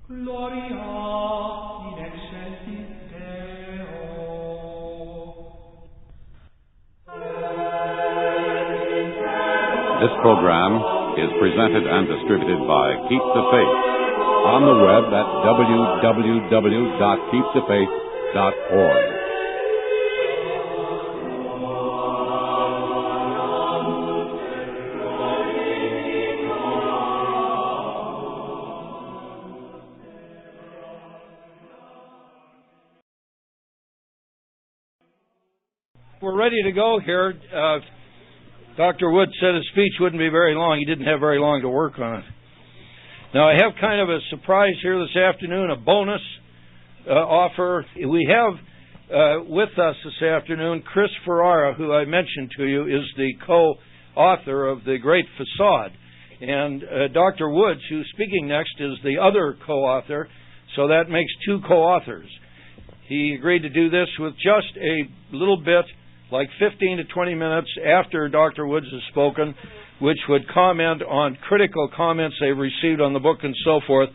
Gloria in excelsis Deo. This program is presented and distributed by Keep the Faith on the web at www.keepthefaith.org. We're ready to go here. Dr. Wood said his speech wouldn't be very long. He didn't have very long to work on it. Now, I have kind of a surprise here this afternoon, a bonus offer. We have with us this afternoon Chris Ferrara, who I mentioned to you is the co-author of The Great Facade. And Dr. Woods, who's speaking next, is the other co-author, so that makes two co-authors. He agreed to do this with just a little bit, like 15 to 20 minutes after Dr. Woods has spoken, which would comment on critical comments they've received on the book and so forth,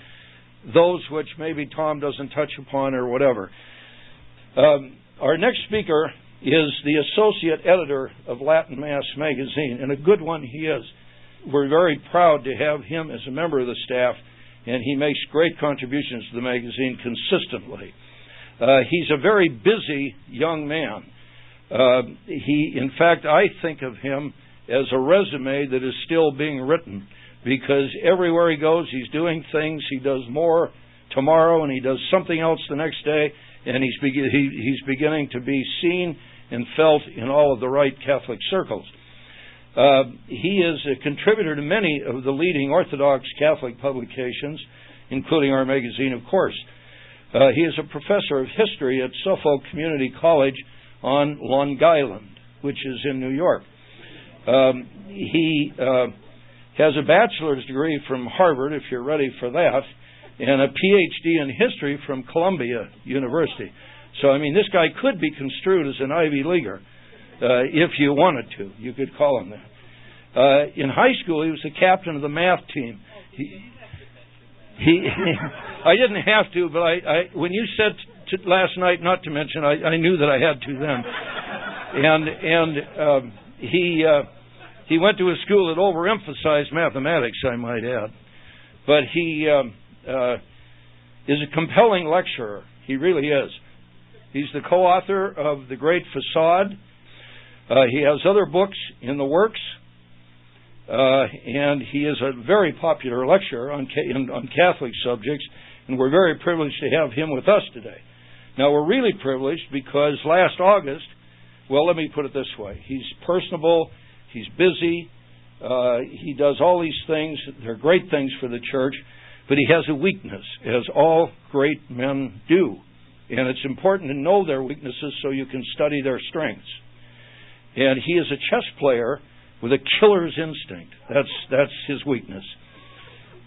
those which maybe Tom doesn't touch upon or whatever. Our next speaker is the associate editor of Latin Mass magazine, and a good one he is. We're very proud to have him as a member of the staff, and he makes great contributions to the magazine consistently. He's a very busy young man. In fact, I think of him as a resume that is still being written, because everywhere he goes, he's doing things. He does more tomorrow, and he does something else the next day, and he's beginning to be seen and felt in all of the right Catholic circles. He is a contributor to many of the leading Orthodox Catholic publications, including our magazine, of course. He is a professor of history at Suffolk Community College on Long Island, which is in New York. He has a bachelor's degree from Harvard, if you're ready for that, and a PhD in history from Columbia University. So, I mean, this guy could be construed as an Ivy Leaguer, if you wanted to. You could call him that. In high school, he was the captain of the math team. I didn't have to, but when you said last night not to mention, I knew that I had to then. And he went to a school that overemphasized mathematics, I might add. But he is a compelling lecturer. He really is. He's the co-author of The Great Facade. He has other books in the works. And he is a very popular lecturer on Catholic subjects, and we're very privileged to have him with us today. Now, we're really privileged because last August, well, let me put it this way. He's personable, he's busy, he does all these things. They're great things for the church, but he has a weakness, as all great men do. And it's important to know their weaknesses so you can study their strengths. And he is a chess player with a killer's instinct. That's his weakness.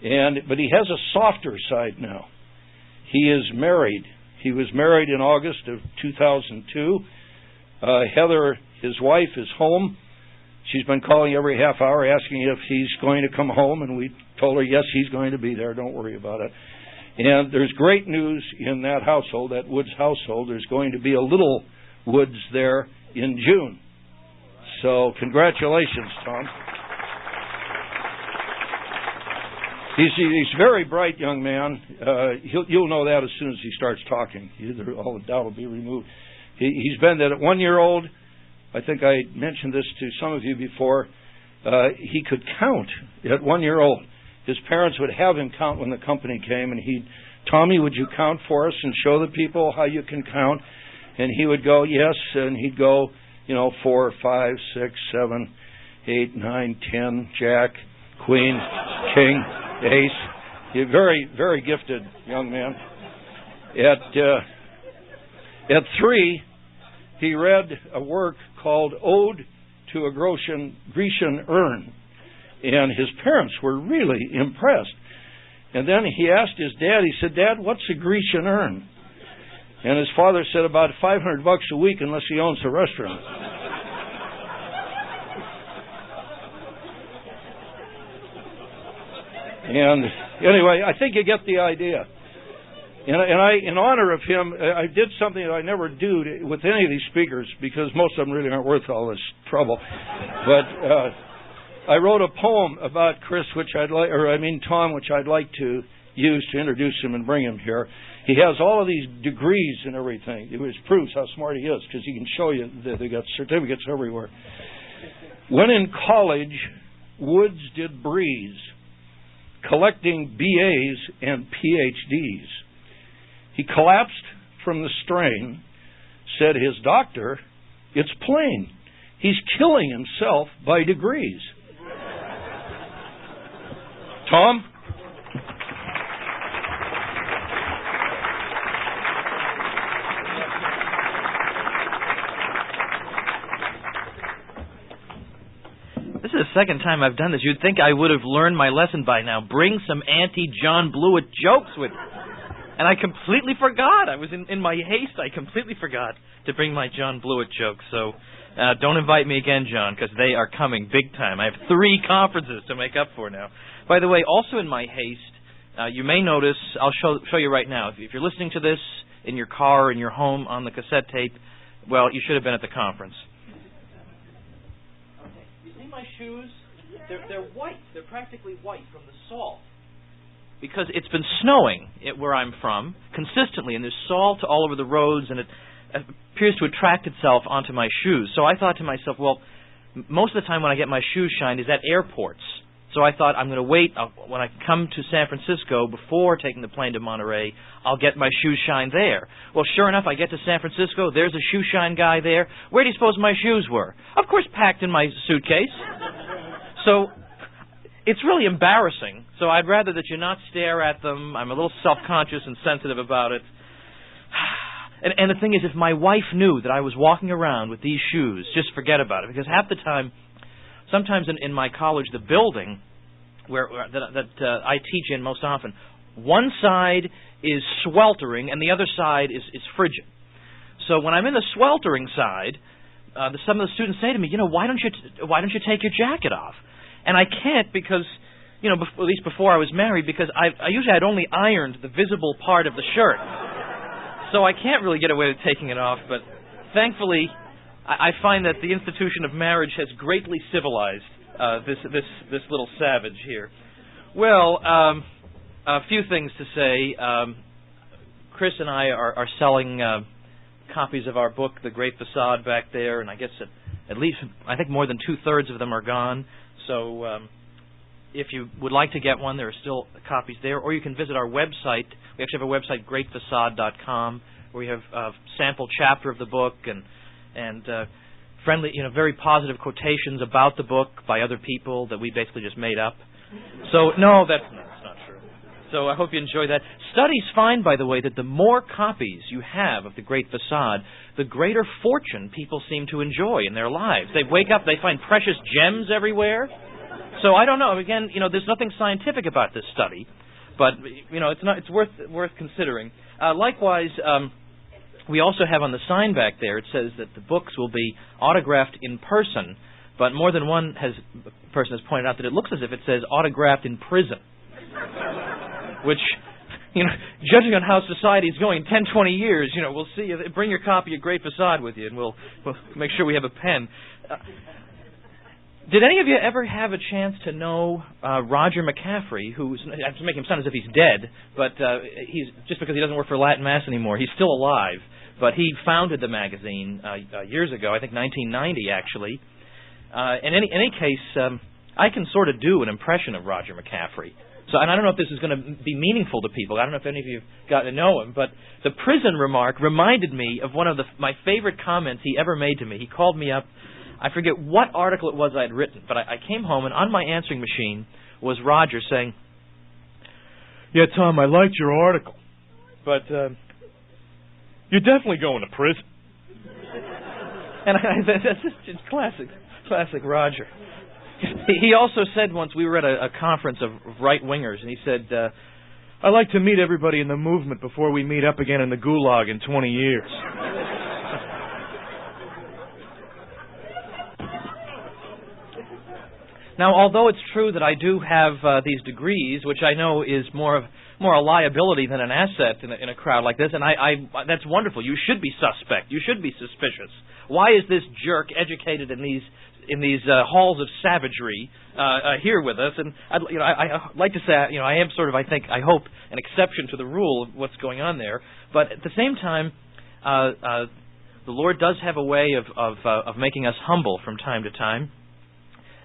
But he has a softer side now. He is married. He was married in August of 2002. Heather, his wife, is home. She's been calling every half hour asking if he's going to come home, and we told her, yes, he's going to be there. Don't worry about it. And there's great news in that household, that Woods household. There's going to be a little Woods there in June. So, congratulations, Tom. He's a very bright young man. You'll know that as soon as he starts talking. All the doubt will be removed. He's been that at 1 year old. I think I mentioned this to some of you before. He could count at 1 year old. His parents would have him count when the company came, and Tommy, would you count for us and show the people how you can count? And he would go, yes, and he'd go, 4, 5, 6, 7, 8, 9, 10, Jack, Queen, King, Ace. He's a very, very gifted young man. At 3, he read a work called Ode to a Grecian Urn, and his parents were really impressed. And then he asked his dad, he said, Dad, what's a Grecian urn? And his father said, about $500 a week unless he owns a restaurant. And anyway, I think you get the idea. And I, in honor of him, I did something that I never do with any of these speakers, because most of them really aren't worth all this trouble. But I wrote a poem about Chris, Tom, which I'd like to use to introduce him and bring him here. He has all of these degrees and everything. It proves how smart he is, because he can show you that they got certificates everywhere. When in college, Woods did breeze, collecting BAs and PhDs. He collapsed from the strain, said his doctor, "It's plain. He's killing himself by degrees." Tom? This is the second time I've done this. You'd think I would have learned my lesson by now. Bring some anti-John Blewett jokes with you. And I completely forgot. I was in my haste. I completely forgot to bring my John Blewett jokes. So don't invite me again, John, because they are coming big time. I have 3 conferences to make up for now. By the way, also in my haste, you may notice, I'll show you right now. If you're listening to this in your car, in your home, on the cassette tape, well, you should have been at the conference. Okay. You see my shoes? They're white. They're practically white from the salt. Because it's been snowing where I'm from consistently, and there's salt all over the roads, and it appears to attract itself onto my shoes. So I thought to myself, well, most of the time when I get my shoes shined is at airports. So I thought, I'm going to wait. When I come to San Francisco, before taking the plane to Monterey, I'll get my shoes shined there. Well, sure enough, I get to San Francisco. There's a shoe shine guy there. Where do you suppose my shoes were? Of course, packed in my suitcase. So it's really embarrassing, so I'd rather that you not stare at them. I'm a little self-conscious and sensitive about it. And the thing is, if my wife knew that I was walking around with these shoes, just forget about it. Because half the time, sometimes in my college, the building that I teach in most often, one side is sweltering and the other side is frigid. So when I'm in the sweltering side, some of the students say to me, why don't you take your jacket off? And I can't because, at least before I was married, because I usually had only ironed the visible part of the shirt. So I can't really get away with taking it off. But thankfully, I find that the institution of marriage has greatly civilized this little savage here. Well, a few things to say. Chris and I are selling copies of our book, The Great Facade, back there, and I guess at least, I think more than 2/3 of them are gone. So if you would like to get one, there are still copies there. Or you can visit our website. We actually have a website, greatfacade.com, where we have a sample chapter of the book and friendly, very positive quotations about the book by other people that we basically just made up. So, no, that's not true. So I hope you enjoy that. Studies find, by the way, that the more copies you have of The Great Facade, the greater fortune people seem to enjoy in their lives. They wake up, they find precious gems everywhere. So I don't know. Again, there's nothing scientific about this study, but it's worth considering. Likewise, we also have on the sign back there, it says that the books will be autographed in person, but more than one person has pointed out that it looks as if it says autographed in prison, which, judging on how society is going 10, 20 years, we'll see. Bring your copy of Great Facade with you, and we'll make sure we have a pen. Did any of you ever have a chance to know Roger McCaffrey, who's, I have to make him sound as if he's dead, but he's just because he doesn't work for Latin Mass anymore, he's still alive. But he founded the magazine years ago, I think 1990 actually. In any case, I can sort of do an impression of Roger McCaffrey. So, and I don't know if this is going to be meaningful to people. I don't know if any of you have gotten to know him, but the prison remark reminded me of one of my favorite comments he ever made to me. He called me up. I forget what article it was I had written, but I came home, and on my answering machine was Roger saying, "Yeah, Tom, I liked your article, but you're definitely going to prison." And that's just classic Roger. He also said once, we were at a conference of right-wingers, and he said, "I like to meet everybody in the movement before we meet up again in the gulag in 20 years. Now, although it's true that I do have these degrees, which I know is more a liability than an asset in a crowd like this, and that's wonderful. You should be suspect. You should be suspicious. Why is this jerk educated in these halls of savagery here with us? And I like to say, I am sort of, I hope, an exception to the rule of what's going on there. But at the same time, the Lord does have a way of making us humble from time to time.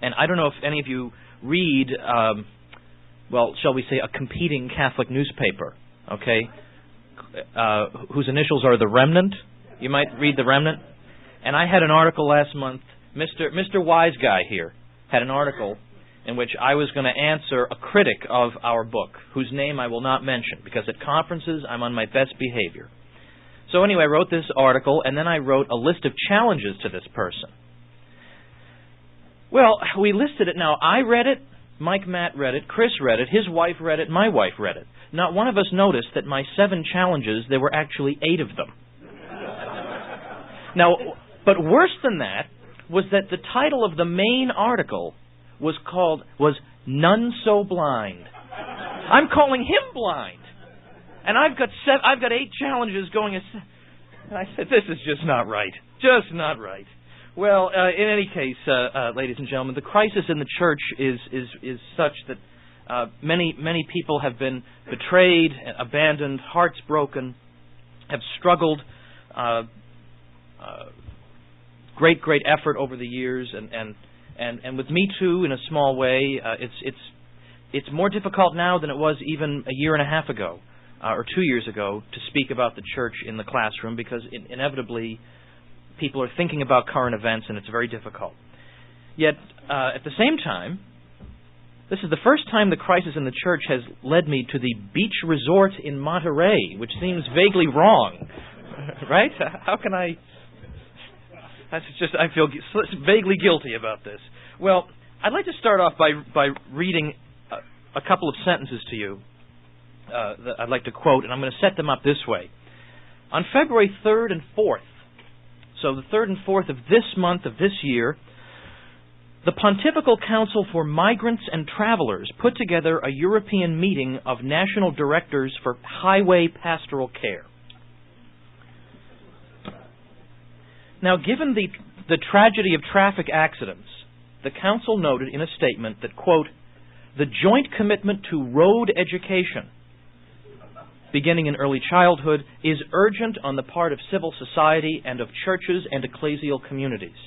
And I don't know if any of you read, shall we say, a competing Catholic newspaper, okay, whose initials are the Remnant. You might read the Remnant. And I had an article last month, Mr. Wise Guy here had an article in which I was going to answer a critic of our book, whose name I will not mention, because at conferences I'm on my best behavior. So anyway, I wrote this article, and then I wrote a list of challenges to this person. Well, we listed it. Now, I read it, Mike Matt read it, Chris read it, his wife read it, my wife read it. Not one of us noticed that my 7 challenges, there were actually 8 of them. Now, but worse than that was that the title of the main article was None So Blind. I'm calling him blind. And I've got 8 challenges going. And I said, this is just not right. Just not right. Well, in any case, ladies and gentlemen, the crisis in the church is such that many people have been betrayed, abandoned, hearts broken, have struggled, great effort over the years, and with Me Too in a small way, it's more difficult now than it was even a year and a half ago or 2 years ago to speak about the church in the classroom, because inevitably people are thinking about current events, and it's very difficult. Yet, at the same time, this is the first time the crisis in the church has led me to the beach resort in Monterey, which seems vaguely wrong. Right? How can I... I feel vaguely guilty about this. Well, I'd like to start off by reading a couple of sentences to you that I'd like to quote, and I'm going to set them up this way. On February 3rd and 4th, so the 3rd and 4th of this month of this year, the Pontifical Council for Migrants and Travelers put together a European meeting of national directors for highway pastoral care. Now, given the tragedy of traffic accidents, the Council noted in a statement that, quote, the joint commitment to road education, beginning in early childhood, is urgent on the part of civil society and of churches and ecclesial communities.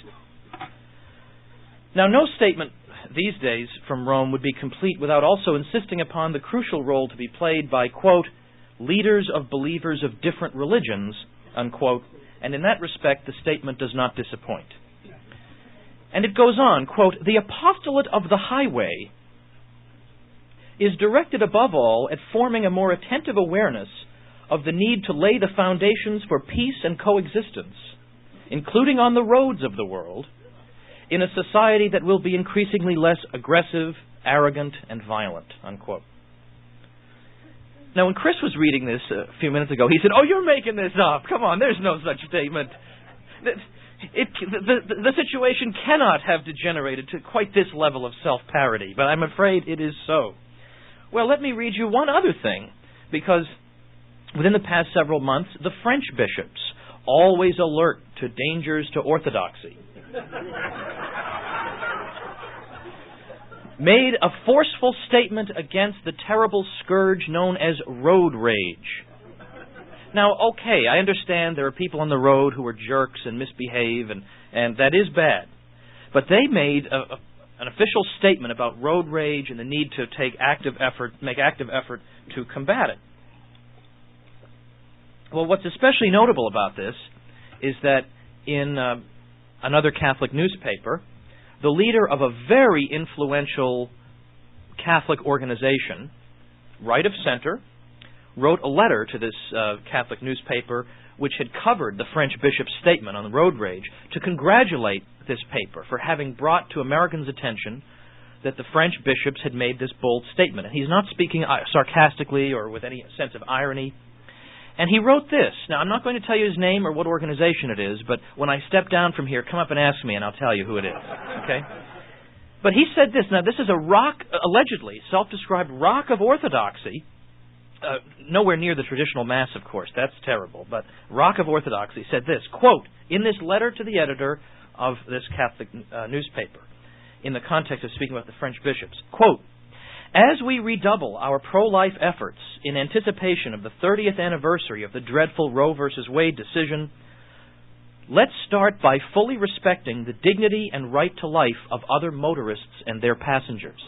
Now, no statement these days from Rome would be complete without also insisting upon the crucial role to be played by, quote, leaders of believers of different religions, unquote, and in that respect the statement does not disappoint. And it goes on, quote, the apostolate of the highway is directed above all at forming a more attentive awareness of the need to lay the foundations for peace and coexistence, including on the roads of the world, in a society that will be increasingly less aggressive, arrogant, and violent, unquote. Now, when Chris was reading this a few minutes ago, he said, oh, you're making this up. Come on, there's no such statement. The situation cannot have degenerated to quite this level of self-parody, but I'm afraid it is so. Well, let me read you one other thing, because within the past several months, the French bishops, always alert to dangers to orthodoxy, made a forceful statement against the terrible scourge known as road rage. Now, okay, I understand there are people on the road who are jerks and misbehave, and that is bad. But they made an official statement about road rage and the need to make active effort to combat it. Well, what's especially notable about this is that in another Catholic newspaper, the leader of a very influential Catholic organization, right of center, wrote a letter to this Catholic newspaper which had covered the French bishop's statement on the road rage to congratulate this paper for having brought to Americans' attention that the French bishops had made this bold statement. And he's not speaking sarcastically or with any sense of irony. And he wrote this. Now, I'm not going to tell you his name or what organization it is, but when I step down from here, come up and ask me and I'll tell you who it is. Okay? But he said this. Now, this is a rock, allegedly self-described rock of orthodoxy. Nowhere near the traditional Mass, of course. That's terrible. But rock of orthodoxy said this, quote, in this letter to the editor of this Catholic newspaper, in the context of speaking about the French bishops, quote, as we redouble our pro-life efforts in anticipation of the 30th anniversary of the dreadful Roe v. Wade decision, let's start by fully respecting the dignity and right to life of other motorists and their passengers.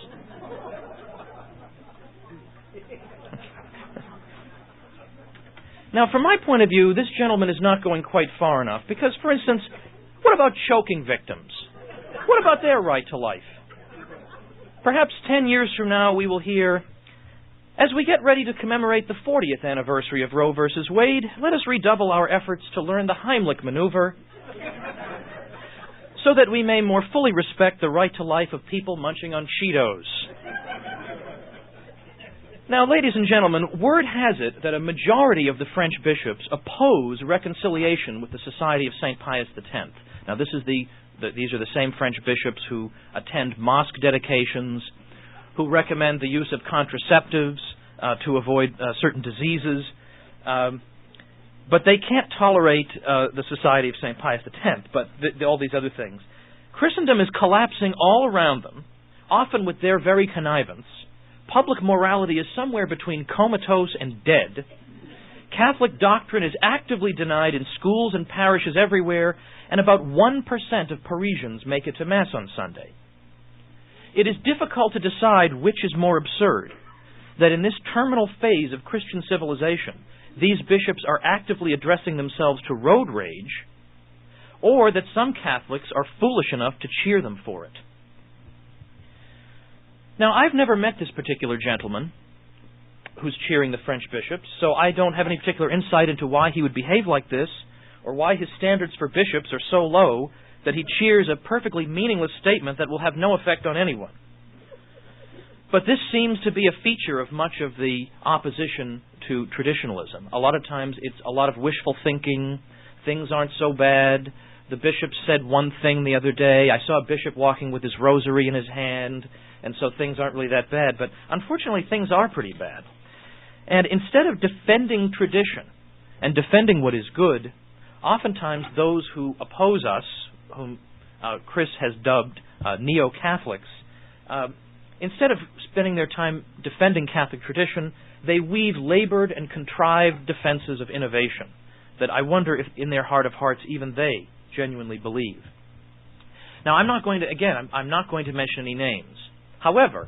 Now, from my point of view, this gentleman is not going quite far enough because, for instance, what about choking victims? What about their right to life? Perhaps 10 years from now we will hear, as we get ready to commemorate the 40th anniversary of Roe v. Wade, let us redouble our efforts to learn the Heimlich maneuver so that we may more fully respect the right to life of people munching on Cheetos. Now, ladies and gentlemen, word has it that a majority of the French bishops oppose reconciliation with the Society of St. Pius X. Now, these are the same French bishops who attend mosque dedications, who recommend the use of contraceptives to avoid certain diseases, but they can't tolerate the Society of St. Pius X, but all these other things. Christendom is collapsing all around them, often with their very connivance. Public morality is somewhere between comatose and dead. Catholic doctrine is actively denied in schools and parishes everywhere, and about 1% of Parisians make it to Mass on Sunday. It is difficult to decide which is more absurd, that in this terminal phase of Christian civilization, these bishops are actively addressing themselves to road rage, or that some Catholics are foolish enough to cheer them for it. Now, I've never met this particular gentleman who's cheering the French bishops, so I don't have any particular insight into why he would behave like this, or why his standards for bishops are so low that he cheers a perfectly meaningless statement that will have no effect on anyone. But this seems to be a feature of much of the opposition to traditionalism. A lot of times it's a lot of wishful thinking, things aren't so bad. The bishop said one thing the other day. I saw a bishop walking with his rosary in his hand, and so things aren't really that bad. But unfortunately, things are pretty bad. And instead of defending tradition and defending what is good, oftentimes those who oppose us, whom Chris has dubbed neo-Catholics, instead of spending their time defending Catholic tradition, they weave labored and contrived defenses of innovation that I wonder if in their heart of hearts even they genuinely believe. Now, I'm not going to mention any names. However,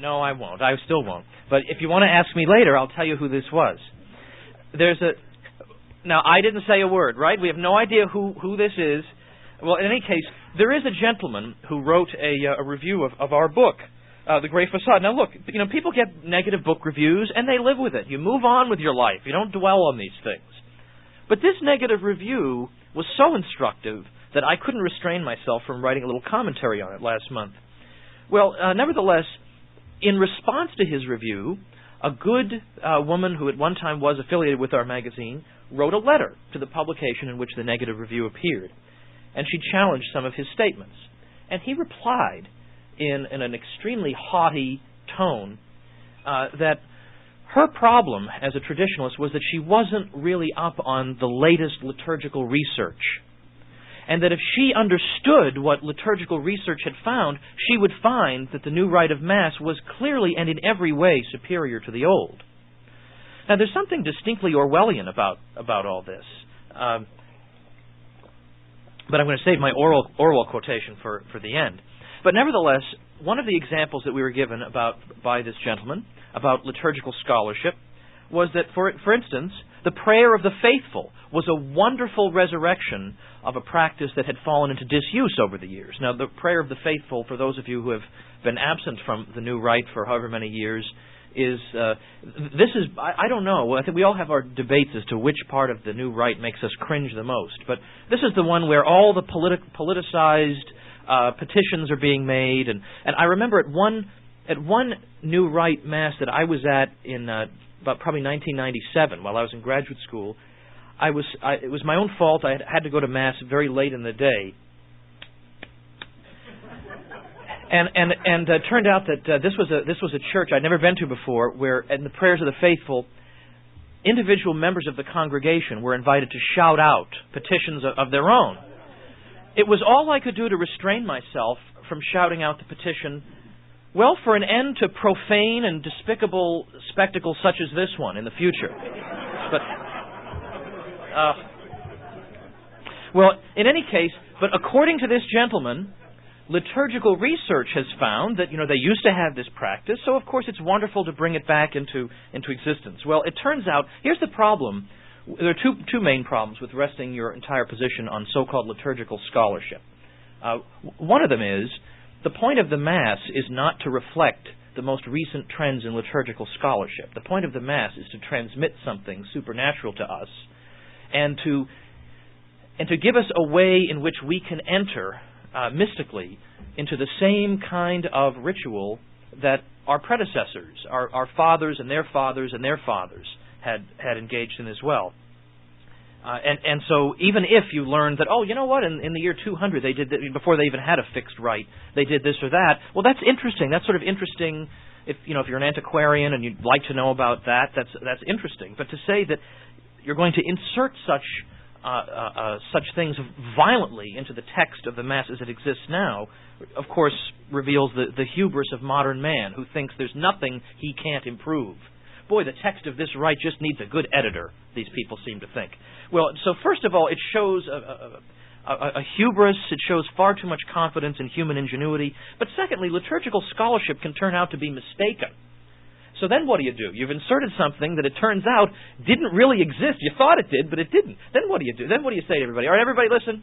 no, I won't. I still won't. But if you want to ask me later, I'll tell you who this was. Now, I didn't say a word, right? We have no idea who this is. Well, in any case, there is a gentleman who wrote a review of our book, The Great Facade. Now, look, people get negative book reviews, and they live with it. You move on with your life. You don't dwell on these things. But this negative review was so instructive that I couldn't restrain myself from writing a little commentary on it last month. Well, nevertheless, in response to his review, a good woman who at one time was affiliated with our magazine wrote a letter to the publication in which the negative review appeared. And she challenged some of his statements. And he replied in an extremely haughty tone that her problem as a traditionalist was that she wasn't really up on the latest liturgical research. And that if she understood what liturgical research had found, she would find that the new rite of Mass was clearly and in every way superior to the old. Now, there's something distinctly Orwellian about all this. But I'm going to save my Orwell quotation for the end. But nevertheless, one of the examples that we were given by this gentleman about liturgical scholarship was that, for instance, the prayer of the faithful was a wonderful resurrection of a practice that had fallen into disuse over the years. Now, the prayer of the faithful, for those of you who have been absent from the new rite for however many years, I don't know. I think we all have our debates as to which part of the new rite makes us cringe the most. But this is the one where all the politicized petitions are being made. And I remember at one new rite Mass that I was at in about probably 1997 while I was in graduate school, it was my own fault. I had to go to Mass very late in the day. And it turned out that this was a church I'd never been to before, where in the prayers of the faithful, individual members of the congregation were invited to shout out petitions of their own. It was all I could do to restrain myself from shouting out the petition, well, for an end to profane and despicable spectacles such as this one in the future. Well, in any case, but according to this gentleman, liturgical research has found that, they used to have this practice, so of course it's wonderful to bring it back into existence. Well, it turns out, here's the problem. There are two main problems with resting your entire position on so-called liturgical scholarship. One of them is, the point of the Mass is not to reflect the most recent trends in liturgical scholarship. The point of the Mass is to transmit something supernatural to us, and to give us a way in which we can enter mystically into the same kind of ritual that our predecessors, our fathers and their fathers and their fathers had engaged in as well. And so even if you learned that, you know what, in the year 200 they did that, before they even had a fixed rite, they did this or that, well, that's interesting. That's sort of interesting if you're an antiquarian and you'd like to know about that, that's interesting. But to say that you're going to insert such things violently into the text of the Mass as it exists now, of course, reveals the hubris of modern man, who thinks there's nothing he can't improve. Boy, the text of this rite just needs a good editor, these people seem to think. Well, so first of all, it shows a hubris, it shows far too much confidence in human ingenuity, but secondly, liturgical scholarship can turn out to be mistaken. So then what do? You've inserted something that it turns out didn't really exist. You thought it did, but it didn't. Then what do you do? Then what do you say to everybody? All right, everybody listen.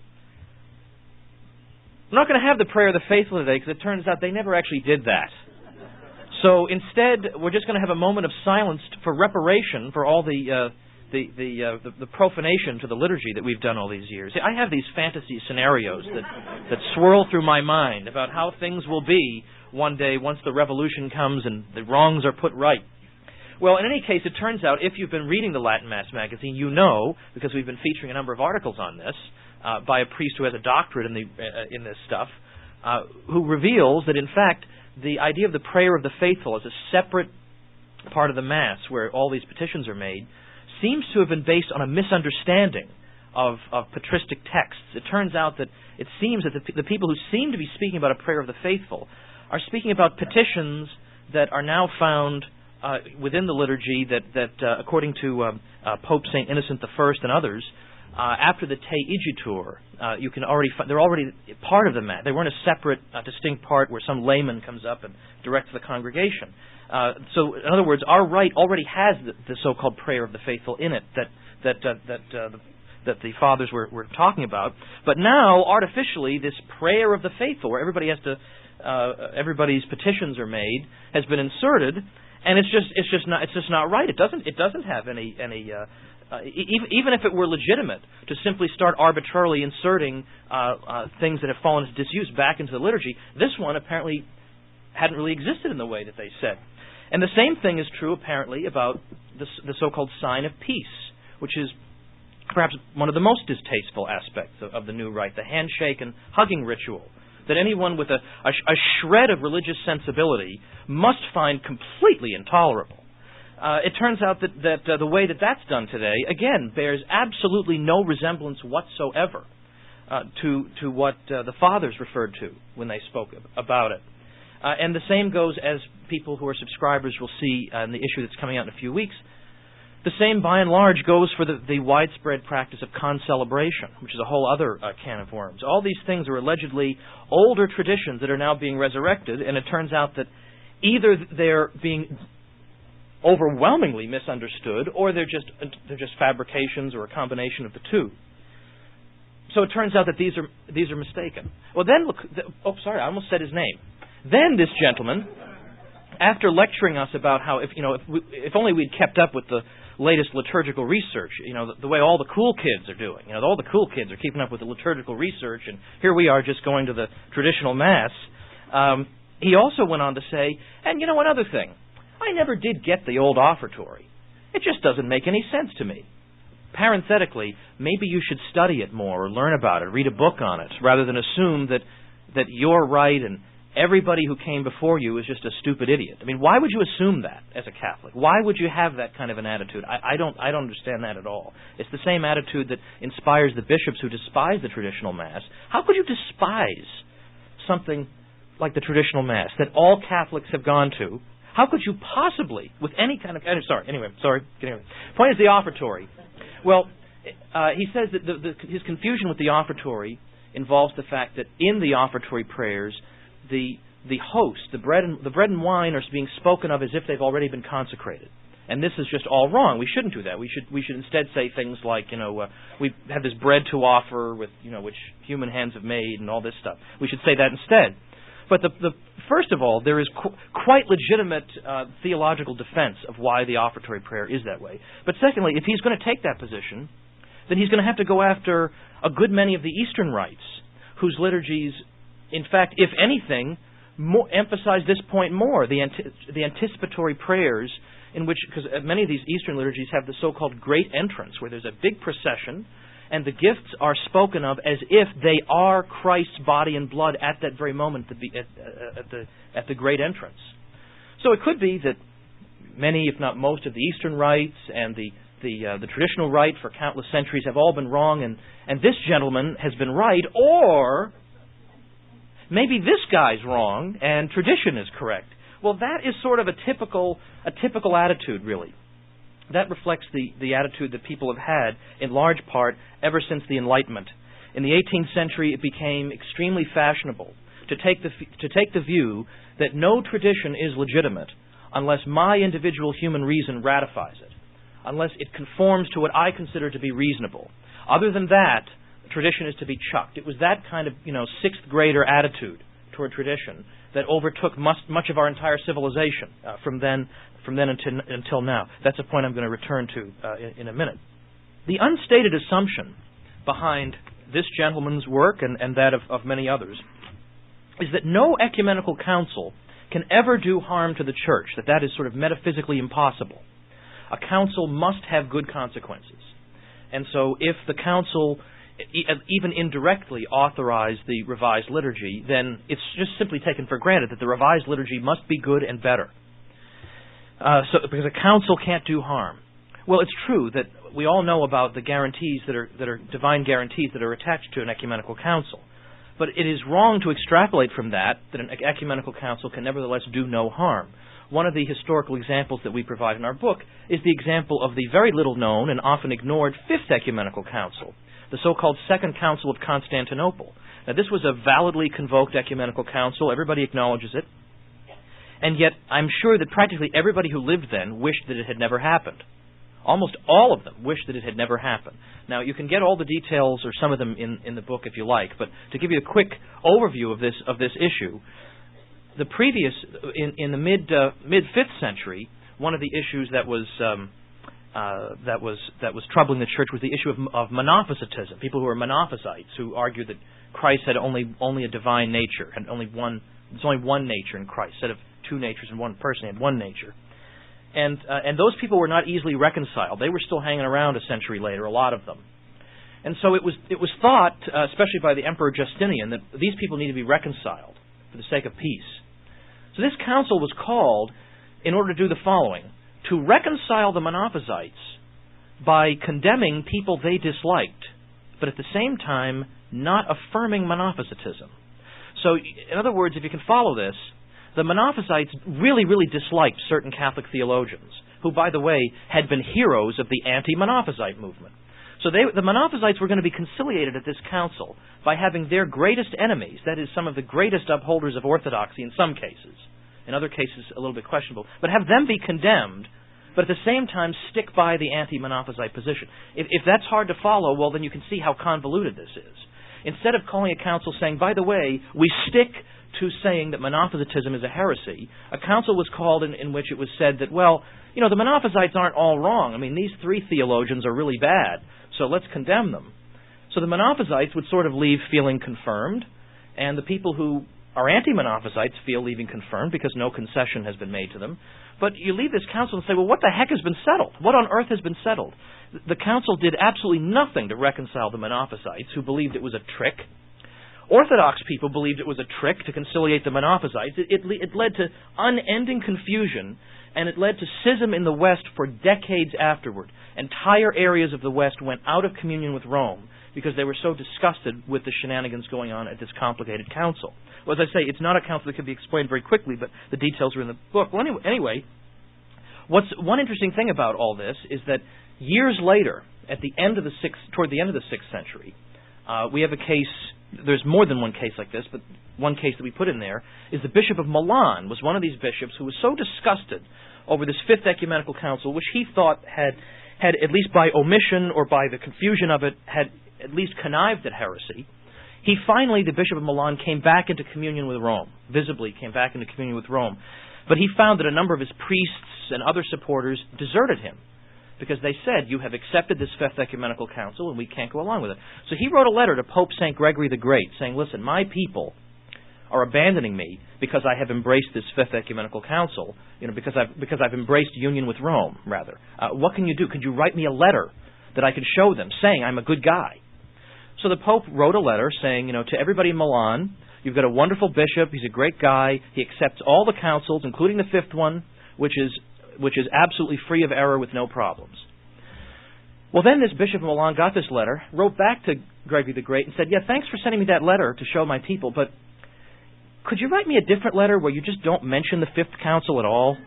I'm not going to have the prayer of the faithful today because it turns out they never actually did that. So instead, we're just going to have a moment of silence for reparation for all the profanation to the liturgy that we've done all these years. I have these fantasy scenarios that swirl through my mind about how things will be one day once the revolution comes and the wrongs are put right. Well, in any case, it turns out, if you've been reading the Latin Mass magazine, you know, because we've been featuring a number of articles on this, by a priest who has a doctorate in this stuff, who reveals that, in fact, the idea of the prayer of the faithful as a separate part of the Mass where all these petitions are made seems to have been based on a misunderstanding of patristic texts. It turns out that it seems that the people who seem to be speaking about a prayer of the faithful are speaking about petitions that are now found within the liturgy that according to Pope St. Innocent I and others, after the Te Igitur, you can already they're already part of the Mass. They weren't a separate, distinct part where some layman comes up and directs the congregation. So, in other words, our rite already has the so-called prayer of the faithful in it that the fathers were talking about. But now, artificially, this prayer of the faithful, where everybody has to everybody's petitions are made, has been inserted, and it's just not right. It doesn't have any even if it were legitimate to simply start arbitrarily inserting things that have fallen into disuse back into the liturgy, this one apparently hadn't really existed in the way that they said. And the same thing is true apparently about the so-called sign of peace, which is perhaps one of the most distasteful aspects of the new rite, the handshake and hugging ritual, that anyone with a shred of religious sensibility must find completely intolerable. It turns out that the way that's done today, again, bears absolutely no resemblance whatsoever to what the fathers referred to when they spoke about it. And the same goes, as people who are subscribers will see in the issue that's coming out in a few weeks, the same, by and large, goes for the widespread practice of concelebration, which is a whole other can of worms. All these things are allegedly older traditions that are now being resurrected, and it turns out that either they're being overwhelmingly misunderstood, or they're just fabrications or a combination of the two. So it turns out that these are mistaken. Well, then look. I almost said his name. Then this gentleman, after lecturing us about how if only we'd kept up with the latest liturgical research, the way all the cool kids are doing. All the cool kids are keeping up with the liturgical research, and here we are just going to the traditional Mass. He also went on to say, and another thing, I never did get the old offertory. It just doesn't make any sense to me. Parenthetically, maybe you should study it more or learn about it, read a book on it, rather than assume that your rite and everybody who came before you is just a stupid idiot. I mean, why would you assume that as a Catholic? Why would you have that kind of an attitude? I don't understand that at all. It's the same attitude that inspires the bishops who despise the traditional Mass. How could you despise something like the traditional Mass that all Catholics have gone to? How could you possibly, with any kind of... Point is the offertory. Well, he says that his confusion with the offertory involves the fact that in the offertory prayers, the host, the bread and wine are being spoken of as if they've already been consecrated. And this is just all wrong. We shouldn't do that. We should instead say things like, we have this bread to offer with, which human hands have made and all this stuff. We should say that instead. But first of all, there is quite legitimate theological defense of why the offertory prayer is that way. But secondly, if he's going to take that position, then he's going to have to go after a good many of the Eastern rites, whose liturgies, in fact, if anything, emphasize this point more, the anticipatory prayers, in which, because many of these Eastern liturgies have the so-called great entrance, where there's a big procession, and the gifts are spoken of as if they are Christ's body and blood at that very moment at the great entrance. So it could be that many, if not most, of the Eastern rites and the traditional rite for countless centuries have all been wrong, and this gentleman has been right, or maybe this guy's wrong and tradition is correct. Well, that is sort of a typical attitude, really. That reflects the attitude that people have had, in large part, ever since the Enlightenment. In the 18th century, it became extremely fashionable to take the view that no tradition is legitimate unless my individual human reason ratifies it, unless it conforms to what I consider to be reasonable. Other than that, tradition is to be chucked. It was that kind of, sixth grader attitude toward tradition that overtook much of our entire civilization from then until now. That's a point I'm going to return to in a minute. The unstated assumption behind this gentleman's work and that of many others is that no ecumenical council can ever do harm to the Church, that is sort of metaphysically impossible. A council must have good consequences. And so if the council even indirectly authorize the revised liturgy, then it's just simply taken for granted that the revised liturgy must be good and better. Because a council can't do harm. Well, it's true that we all know about the guarantees that are divine guarantees that are attached to an ecumenical council. But it is wrong to extrapolate from that an ecumenical council can nevertheless do no harm. One of the historical examples that we provide in our book is the example of the very little known and often ignored Fifth Ecumenical Council, the so-called Second Council of Constantinople. Now, this was a validly convoked ecumenical council. Everybody acknowledges it. And yet, I'm sure that practically everybody who lived then wished that it had never happened. Almost all of them wished that it had never happened. Now, you can get all the details, or some of them, in the book if you like. But to give you a quick overview of this issue, the previous in the mid 5th century, one of the issues that was troubling the Church was the issue of Monophysitism. People who were Monophysites, who argued that Christ had only a divine nature, and there's only one nature in Christ, instead of two natures in one person. He had one nature. And those people were not easily reconciled. They were still hanging around a century later, a lot of them. And so it was thought, especially by the Emperor Justinian, that these people need to be reconciled for the sake of peace. So this council was called in order to do the following: to reconcile the Monophysites by condemning people they disliked, but at the same time not affirming Monophysitism. So, in other words, if you can follow this, the Monophysites really, really disliked certain Catholic theologians, who, by the way, had been heroes of the anti-Monophysite movement. So the Monophysites were going to be conciliated at this council by having their greatest enemies, that is, some of the greatest upholders of orthodoxy in some cases, in other cases a little bit questionable, but have them be condemned, but at the same time stick by the anti-Monophysite position. If that's hard to follow, well, then you can see how convoluted this is. Instead of calling a council saying, by the way, we stick to saying that Monophysitism is a heresy, a council was called in which it was said that, well, the Monophysites aren't all wrong. I mean, these three theologians are really bad, so let's condemn them. So the Monophysites would sort of leave feeling confirmed, and the people who are anti-Monophysites feel leaving confirmed because no concession has been made to them. But you leave this council and say, well, what the heck has been settled? What on earth has been settled? The council did absolutely nothing to reconcile the Monophysites, who believed it was a trick, Orthodox people believed it was a trick to conciliate the Monophysites. It led to unending confusion, and it led to schism in the West for decades afterward. Entire areas of the West went out of communion with Rome because they were so disgusted with the shenanigans going on at this complicated council. Well, as I say, it's not a council that can be explained very quickly, but the details are in the book. Well, anyway, one interesting thing about all this is that years later, toward the end of the 6th century, we have a case. There's more than one case like this, but one case that we put in there is the Bishop of Milan was one of these bishops who was so disgusted over this 5th Ecumenical Council, which he thought had at least by omission or by the confusion of it, had at least connived at heresy. He finally, the Bishop of Milan, came back into communion with Rome, visibly came back into communion with Rome. But he found that a number of his priests and other supporters deserted him, because they said, you have accepted this 5th Ecumenical Council and we can't go along with it. So he wrote a letter to Pope St. Gregory the Great saying, listen, my people are abandoning me because I have embraced this 5th Ecumenical Council, because I've embraced union with Rome, rather. What can you do? Could you write me a letter that I could show them saying I'm a good guy? So the Pope wrote a letter saying, to everybody in Milan, you've got a wonderful bishop, he's a great guy, he accepts all the councils, including the 5th one, which is absolutely free of error with no problems. Well, then this Bishop of Milan got this letter, wrote back to Gregory the Great and said, yeah, thanks for sending me that letter to show my people, but could you write me a different letter where you just don't mention the 5th Council at all?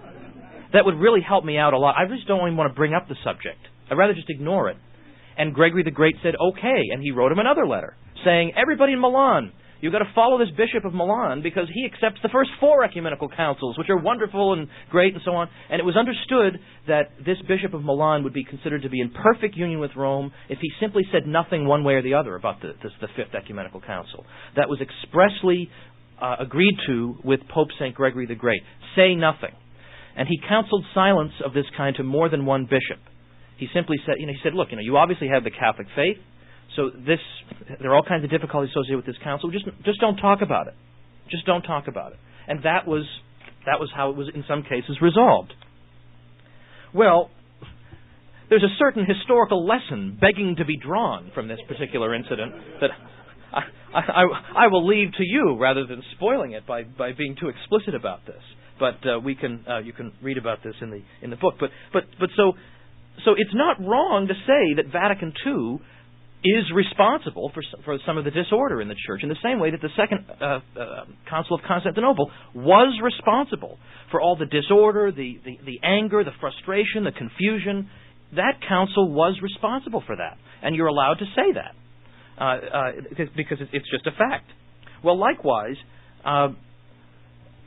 That would really help me out a lot. I just don't even want to bring up the subject. I'd rather just ignore it. And Gregory the Great said, okay, and he wrote him another letter saying, everybody in Milan, you've got to follow this Bishop of Milan because he accepts the first 4 ecumenical councils, which are wonderful and great and so on. And it was understood that this Bishop of Milan would be considered to be in perfect union with Rome if he simply said nothing one way or the other about the 5th Ecumenical Council. That was expressly agreed to with Pope St. Gregory the Great. Say nothing. And he counseled silence of this kind to more than one bishop. He simply said, look, you obviously have the Catholic faith, so there are all kinds of difficulties associated with this council. Just don't talk about it. Just don't talk about it. And that was how it was in some cases resolved. Well, there's a certain historical lesson begging to be drawn from this particular incident that I will leave to you rather than spoiling it by being too explicit about this. But you can read about this in the book. But so it's not wrong to say that Vatican II is responsible for some of the disorder in the Church, in the same way that the Second Council of Constantinople was responsible for all the disorder, the anger, the frustration, the confusion. That council was responsible for that, and you're allowed to say that because it's just a fact. Well, likewise,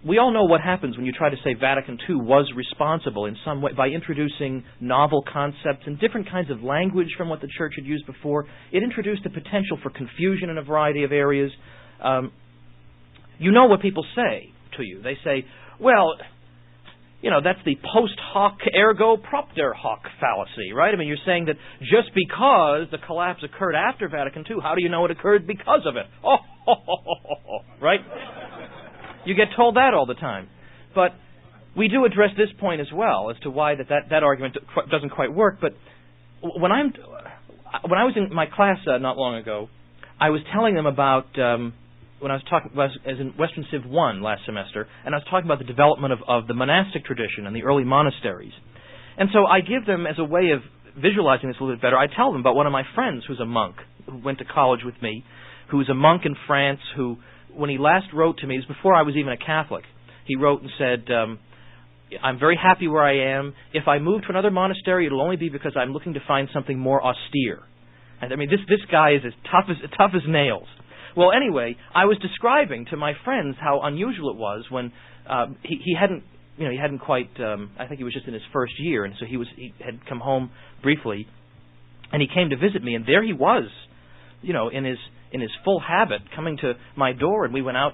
we all know what happens when you try to say Vatican II was responsible in some way by introducing novel concepts and different kinds of language from what the Church had used before. It introduced the potential for confusion in a variety of areas. You know what people say to you. They say, well, that's the post hoc ergo propter hoc fallacy, right? I mean, you're saying that just because the collapse occurred after Vatican II, how do you know it occurred because of it? Right? You get told that all the time. But we do address this point as well as to why that argument doesn't quite work. But when I was in my class not long ago, I was telling them about when I was in Western Civ 1 last semester, and I was talking about the development of the monastic tradition and the early monasteries. And so I give them, as a way of visualizing this a little bit better, I tell them about one of my friends who's a monk, who went to college with me, who's a monk in France, who, when he last wrote to me, it was before I was even a Catholic, he wrote and said, I'm very happy where I am. If I move to another monastery, it'll only be because I'm looking to find something more austere. And I mean, this guy is as tough as nails. Well, anyway, I was describing to my friends how unusual it was when he hadn't quite. I think he was just in his first year, and so he had come home briefly, and he came to visit me, and there he was, in his full habit, coming to my door, and we went out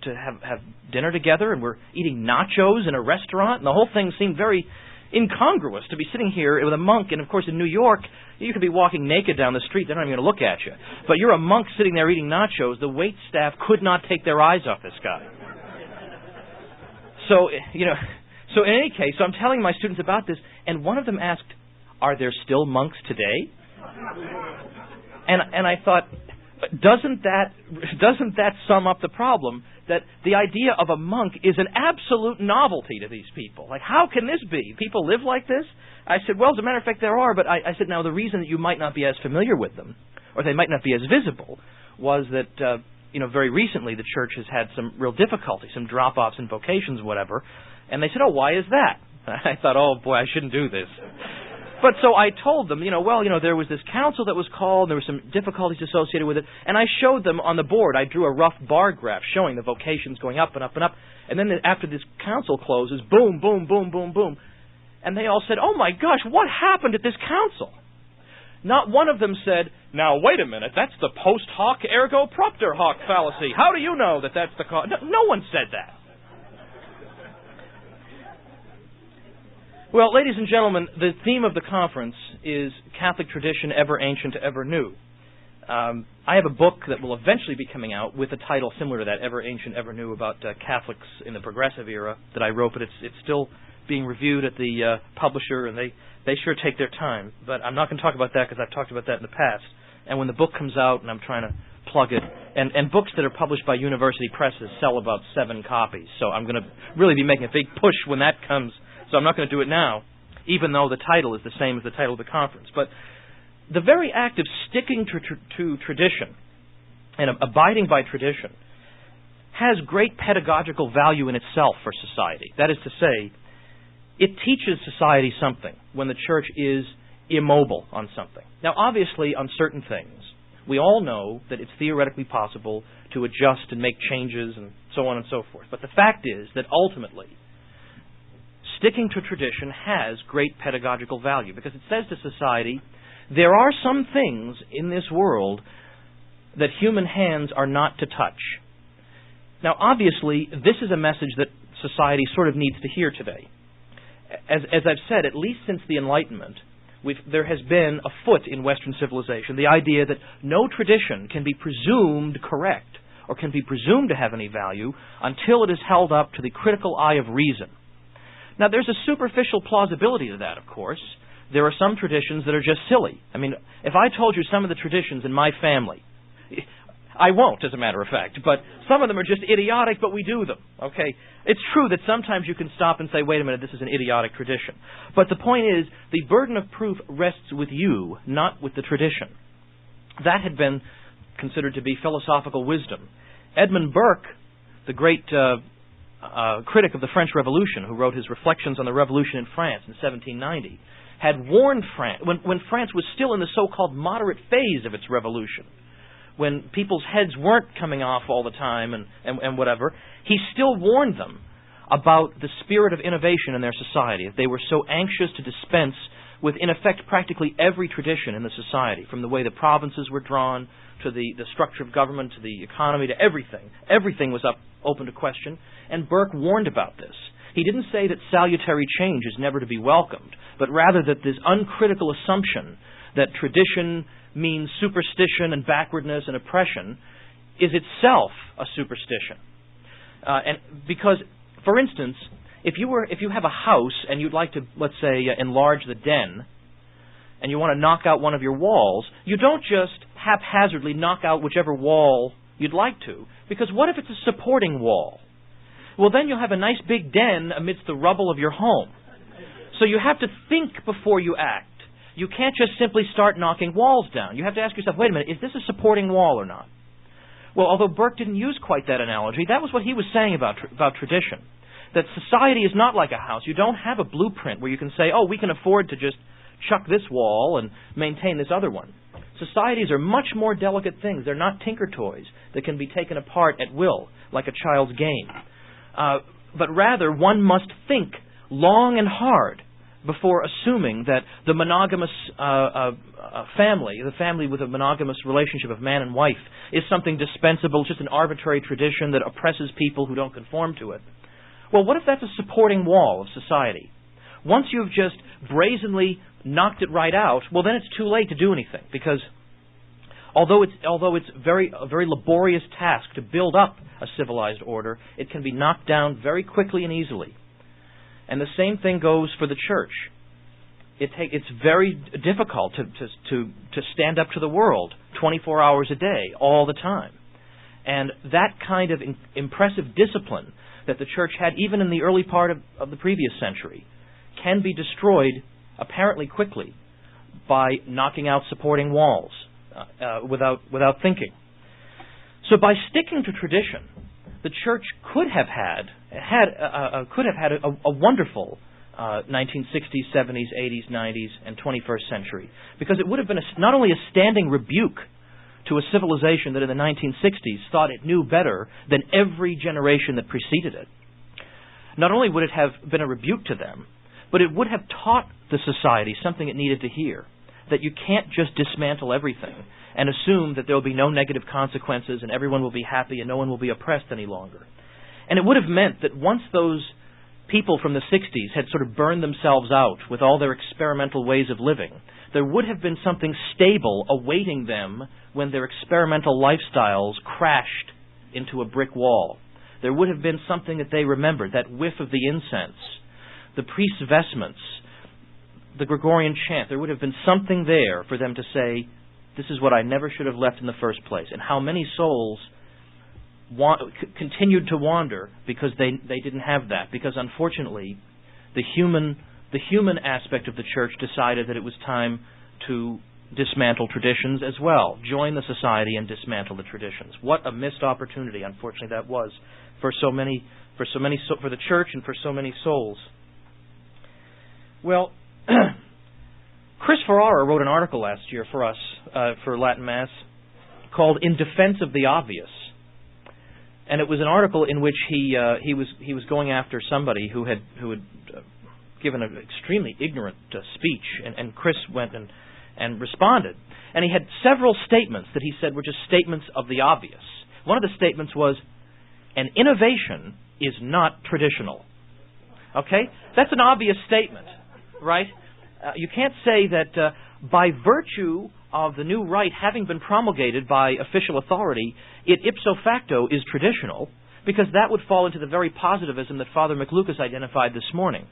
to have dinner together, and we're eating nachos in a restaurant, and the whole thing seemed very incongruous to be sitting here with a monk. And of course in New York you could be walking naked down the street, they're not even going to look at you, but you're a monk sitting there eating nachos. The wait staff could not take their eyes off this guy. So in any case, so I'm telling my students about this, and one of them asked, are there still monks today? And I thought, doesn't that sum up the problem? That the idea of a monk is an absolute novelty to these people. Like, how can this be? People live like this? I said, well, as a matter of fact, there are, but I said, now, the reason that you might not be as familiar with them, or they might not be as visible, was that, very recently the church has had some real difficulty, some drop-offs in vocations, whatever, and they said, oh, why is that? I thought, oh, boy, I shouldn't do this. But so I told them, there was this council that was called, and there were some difficulties associated with it, and I showed them on the board. I drew a rough bar graph showing the vocations going up and up and up, and then after this council closes, boom, boom, boom, boom, boom. And they all said, oh my gosh, what happened at this council? Not one of them said, now wait a minute, that's the post hoc ergo propter hoc fallacy. How do you know that that's the cause? No one said that. Well, ladies and gentlemen, the theme of the conference is Catholic Tradition, Ever Ancient, Ever New. I have a book that will eventually be coming out with a title similar to that, Ever Ancient, Ever New, about Catholics in the Progressive Era that I wrote, but it's still being reviewed at the publisher, and they sure take their time. But I'm not going to talk about that because I've talked about that in the past. And when the book comes out, and I'm trying to plug it, and books that are published by university presses sell about 7 copies, so I'm going to really be making a big push when that comes. So I'm not going to do it now, even though the title is the same as the title of the conference. But the very act of sticking to tradition and abiding by tradition has great pedagogical value in itself for society. That is to say, it teaches society something when the church is immobile on something. Now, obviously, on certain things, we all know that it's theoretically possible to adjust and make changes and so on and so forth. But the fact is that ultimately, sticking to tradition has great pedagogical value because it says to society, there are some things in this world that human hands are not to touch. Now, obviously, this is a message that society sort of needs to hear today. As I've said, at least since the Enlightenment, there has been afoot in Western civilization the idea that no tradition can be presumed correct or can be presumed to have any value until it is held up to the critical eye of reason. Now, there's a superficial plausibility to that, of course. There are some traditions that are just silly. I mean, if I told you some of the traditions in my family, I won't, as a matter of fact, but some of them are just idiotic, but we do them, okay? It's true that sometimes you can stop and say, wait a minute, this is an idiotic tradition. But the point is, the burden of proof rests with you, not with the tradition. That had been considered to be philosophical wisdom. Edmund Burke, the great critic of the French Revolution, who wrote his Reflections on the Revolution in France in 1790, had warned France, when France was still in the so-called moderate phase of its revolution, when people's heads weren't coming off all the time and whatever, he still warned them about the spirit of innovation in their society. If they were so anxious to dispense with, in effect, practically every tradition in the society, from the way the provinces were drawn, to the structure of government, to the economy, to everything. Everything was open to question, and Burke warned about this. He didn't say that salutary change is never to be welcomed, but rather that this uncritical assumption that tradition means superstition and backwardness and oppression is itself a superstition. And because, for instance, if you have a house and you'd like to, let's say, enlarge the den, and you want to knock out one of your walls, you don't just haphazardly knock out whichever wall you'd like to, because what if it's a supporting wall? Well, then you'll have a nice big den amidst the rubble of your home. So you have to think before you act. You can't just simply start knocking walls down. You have to ask yourself, wait a minute, is this a supporting wall or not? Well, although Burke didn't use quite that analogy, that was what he was saying about tradition. That society is not like a house. You don't have a blueprint where you can say, oh, we can afford to just chuck this wall and maintain this other one. Societies are much more delicate things. They're not tinker toys that can be taken apart at will, like a child's game. But rather, one must think long and hard before assuming that the monogamous family, the family with a monogamous relationship of man and wife, is something dispensable, just an arbitrary tradition that oppresses people who don't conform to it. Well, what if that's a supporting wall of society? Once you've just brazenly knocked it right out, well, then it's too late to do anything, because although it's a very laborious task to build up a civilized order, it can be knocked down very quickly and easily. And the same thing goes for the church. it's very difficult to stand up to the world 24 hours a day, all the time. And that kind of impressive discipline that the church had even in the early part of the previous century can be destroyed apparently quickly by knocking out supporting walls without thinking. So by sticking to tradition, the church could have had a wonderful 1960s, 70s, 80s, 90s, and 21st century, because it would have been not only a standing rebuke to a civilization that in the 1960s thought it knew better than every generation that preceded it. Not only would it have been a rebuke to them, but it would have taught the society something it needed to hear, that you can't just dismantle everything and assume that there will be no negative consequences and everyone will be happy and no one will be oppressed any longer. And it would have meant that once those people from the 60s had sort of burned themselves out with all their experimental ways of living, there would have been something stable awaiting them when their experimental lifestyles crashed into a brick wall. There would have been something that they remembered, that whiff of the incense, the priest's vestments, the Gregorian chant. There would have been something there for them to say, this is what I never should have left in the first place. And how many souls continued to wander because they didn't have that. Because unfortunately, the human aspect of the church decided that it was time to dismantle traditions as well. Join the society and dismantle the traditions. What a missed opportunity, unfortunately, that was for the church and for so many souls. Well, Chris Ferrara wrote an article last year for us, for Latin Mass, called "In Defense of the Obvious," and it was an article in which he was going after somebody who had given an extremely ignorant speech, and Chris went and responded, and he had several statements that he said were just statements of the obvious. One of the statements was, "An innovation is not traditional." Okay, that's an obvious statement, right? You can't say that by virtue of the new rite having been promulgated by official authority, it ipso facto is traditional, because that would fall into the very positivism that Father McLucas identified this morning,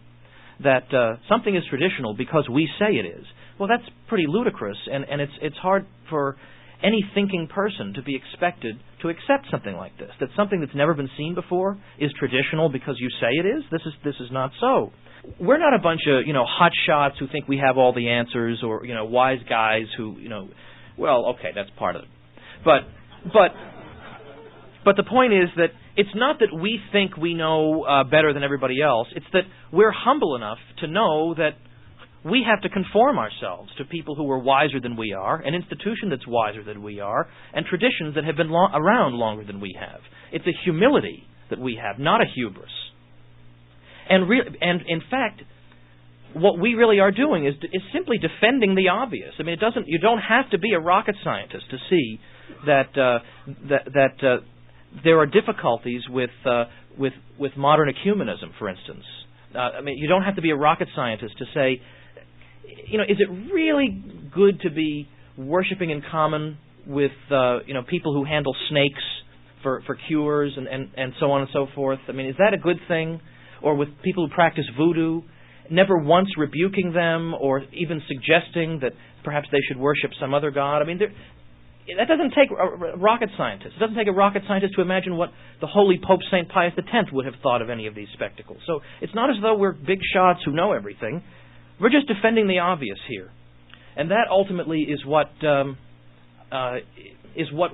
that something is traditional because we say it is. Well, that's pretty ludicrous, and it's hard for any thinking person to be expected to accept something like this, that something that's never been seen before is traditional because you say it is. This is not so. We're not a bunch of, hot shots who think we have all the answers, or, wise guys who, well, okay, that's part of it. But the point is that it's not that we think we know better than everybody else. It's that we're humble enough to know that we have to conform ourselves to people who are wiser than we are, an institution that's wiser than we are, and traditions that have been around longer than we have. It's a humility that we have, not a hubris. And in fact, what we really are doing is simply defending the obvious. I mean, you don't have to be a rocket scientist to see that there are difficulties with modern ecumenism, for instance. You don't have to be a rocket scientist to say, is it really good to be worshiping in common with people who handle snakes for cures and so on and so forth? I mean, is that a good thing? Or with people who practice voodoo, never once rebuking them or even suggesting that perhaps they should worship some other god? I mean, that doesn't take a rocket scientist. It doesn't take a rocket scientist to imagine what the Holy Pope St. Pius X would have thought of any of these spectacles. So it's not as though we're big shots who know everything. We're just defending the obvious here. And that ultimately is what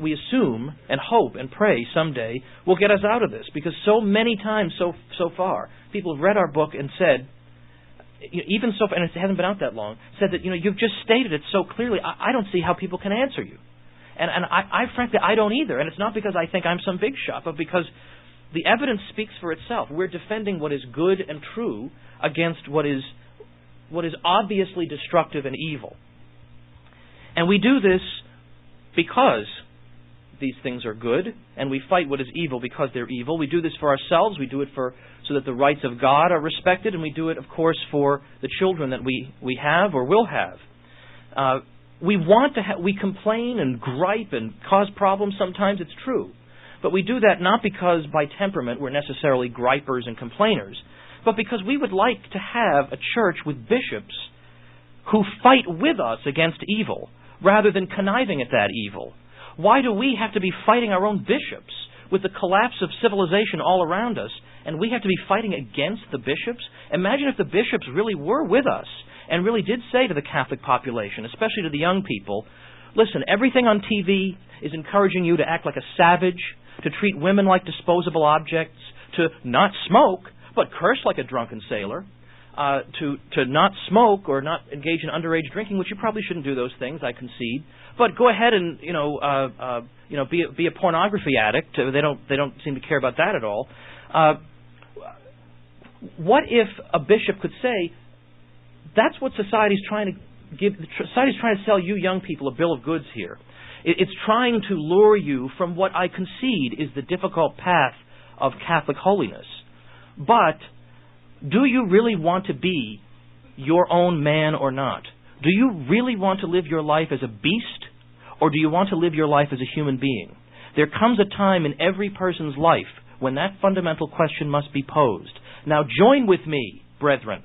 we assume and hope and pray someday will get us out of this. Because so many times so far, people have read our book and said, even so, and it hasn't been out that long, said that, you've just stated it so clearly, I don't see how people can answer you. And I frankly, I don't either. And it's not because I think I'm some big shot, but because the evidence speaks for itself. We're defending what is good and true against what is obviously destructive and evil. And we do this because these things are good, and we fight what is evil because they're evil. We do this for ourselves. We do it so that the rights of God are respected, and we do it, of course, for the children that we have or will have. We complain and gripe and cause problems. Sometimes it's true. But we do that not because by temperament we're necessarily gripers and complainers, but because we would like to have a church with bishops who fight with us against evil rather than conniving at that evil? Why do we have to be fighting our own bishops with the collapse of civilization all around us, and we have to be fighting against the bishops? Imagine if the bishops really were with us and really did say to the Catholic population, especially to the young people, listen, everything on TV is encouraging you to act like a savage, to treat women like disposable objects, to not smoke, but curse like a drunken sailor, to not smoke or not engage in underage drinking, which you probably shouldn't do those things, I concede. But go ahead and be a pornography addict. They don't seem to care about that at all. What if a bishop could say, that's what society's trying to give? Society's trying to sell you young people a bill of goods here. It's trying to lure you from what I concede is the difficult path of Catholic holiness. But do you really want to be your own man or not? Do you really want to live your life as a beast, or do you want to live your life as a human being? There comes a time in every person's life when that fundamental question must be posed. Now join with me, brethren.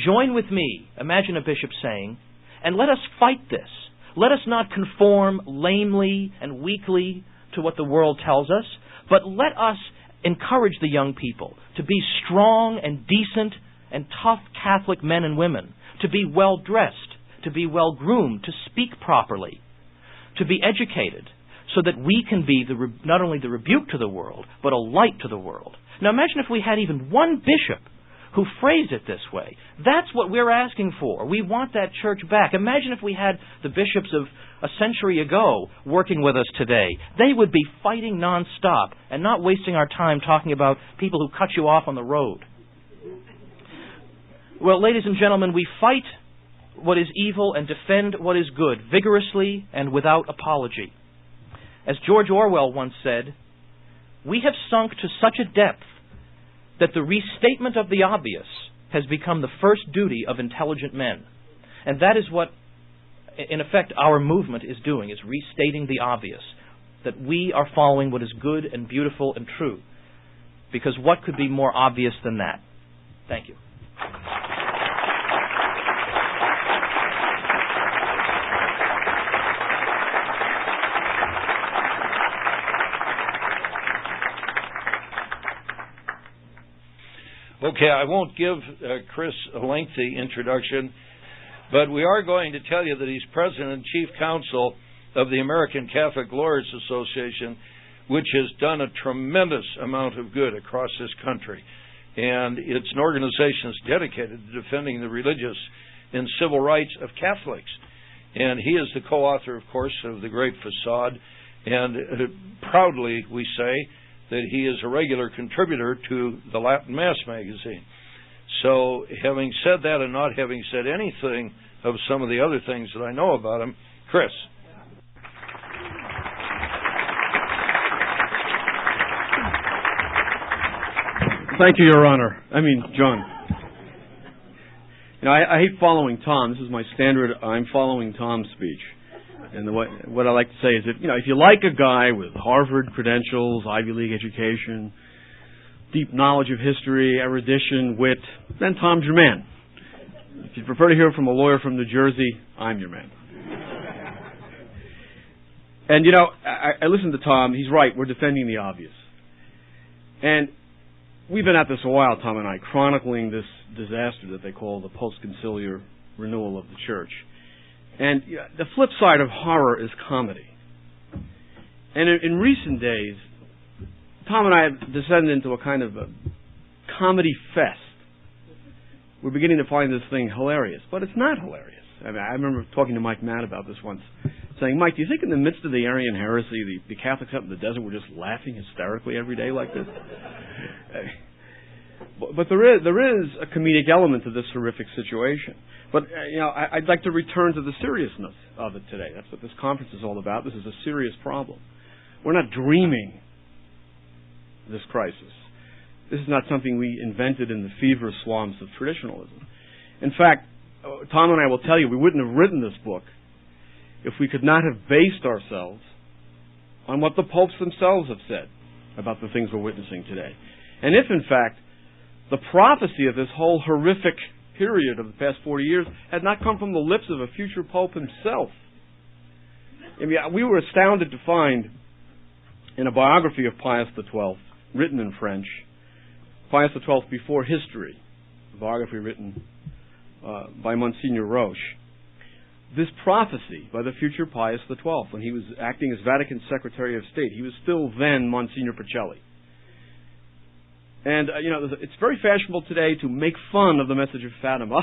Join with me, imagine a bishop saying, and let us fight this. Let us not conform lamely and weakly to what the world tells us, but let us encourage the young people to be strong and decent and tough Catholic men and women, to be well-dressed, to be well-groomed, to speak properly, to be educated, so that we can be not only the rebuke to the world, but a light to the world. Now imagine if we had even one bishop who phrased it this way. That's what we're asking for. We want that church back. Imagine if we had the bishops of a century ago working with us today. They would be fighting nonstop and not wasting our time talking about people who cut you off on the road. Well, ladies and gentlemen, we fight what is evil and defend what is good, vigorously and without apology. As George Orwell once said, we have sunk to such a depth that the restatement of the obvious has become the first duty of intelligent men. And that is what, in effect, our movement is doing, is restating the obvious, that we are following what is good and beautiful and true. Because what could be more obvious than that? Thank you. Okay, I won't give Chris a lengthy introduction, but we are going to tell you that he's President and Chief Counsel of the American Catholic Lawyers Association, which has done a tremendous amount of good across this country. And it's an organization that's dedicated to defending the religious and civil rights of Catholics. And he is the co-author, of course, of The Great Facade, and proudly we say that he is a regular contributor to the Latin Mass magazine. So, having said that and not having said anything of some of the other things that I know about him, Chris. Thank you, Your Honor. John. I hate following Tom. This is my standard I'm following Tom speech. And what I like to say is that, if you like a guy with Harvard credentials, Ivy League education, deep knowledge of history, erudition, wit, then Tom's your man. If you prefer to hear from a lawyer from New Jersey, I'm your man. And, I listened to Tom. He's right. We're defending the obvious. And we've been at this a while, Tom and I, chronicling this disaster that they call the post-conciliar renewal of the Church. And the flip side of horror is comedy. And in recent days, Tom and I have descended into a kind of a comedy fest. We're beginning to find this thing hilarious, but it's not hilarious. I remember talking to Mike Matt about this once, saying, Mike, do you think in the midst of the Arian heresy, the Catholics out in the desert were just laughing hysterically every day like this? But there is a comedic element to this horrific situation. But, I'd like to return to the seriousness of it today. That's what this conference is all about. This is a serious problem. We're not dreaming this crisis. This is not something we invented in the fever slums of traditionalism. In fact, Tom and I will tell you, we wouldn't have written this book if we could not have based ourselves on what the popes themselves have said about the things we're witnessing today. And if, in fact, the prophecy of this whole horrific period of the past 40 years had not come from the lips of a future Pope himself. I mean, we were astounded to find in a biography of Pius XII, written in French, Pius XII Before History, a biography written by Monsignor Roche, this prophecy by the future Pius XII, when he was acting as Vatican Secretary of State. He was still then Monsignor Pacelli. And, it's very fashionable today to make fun of the message of Fatima.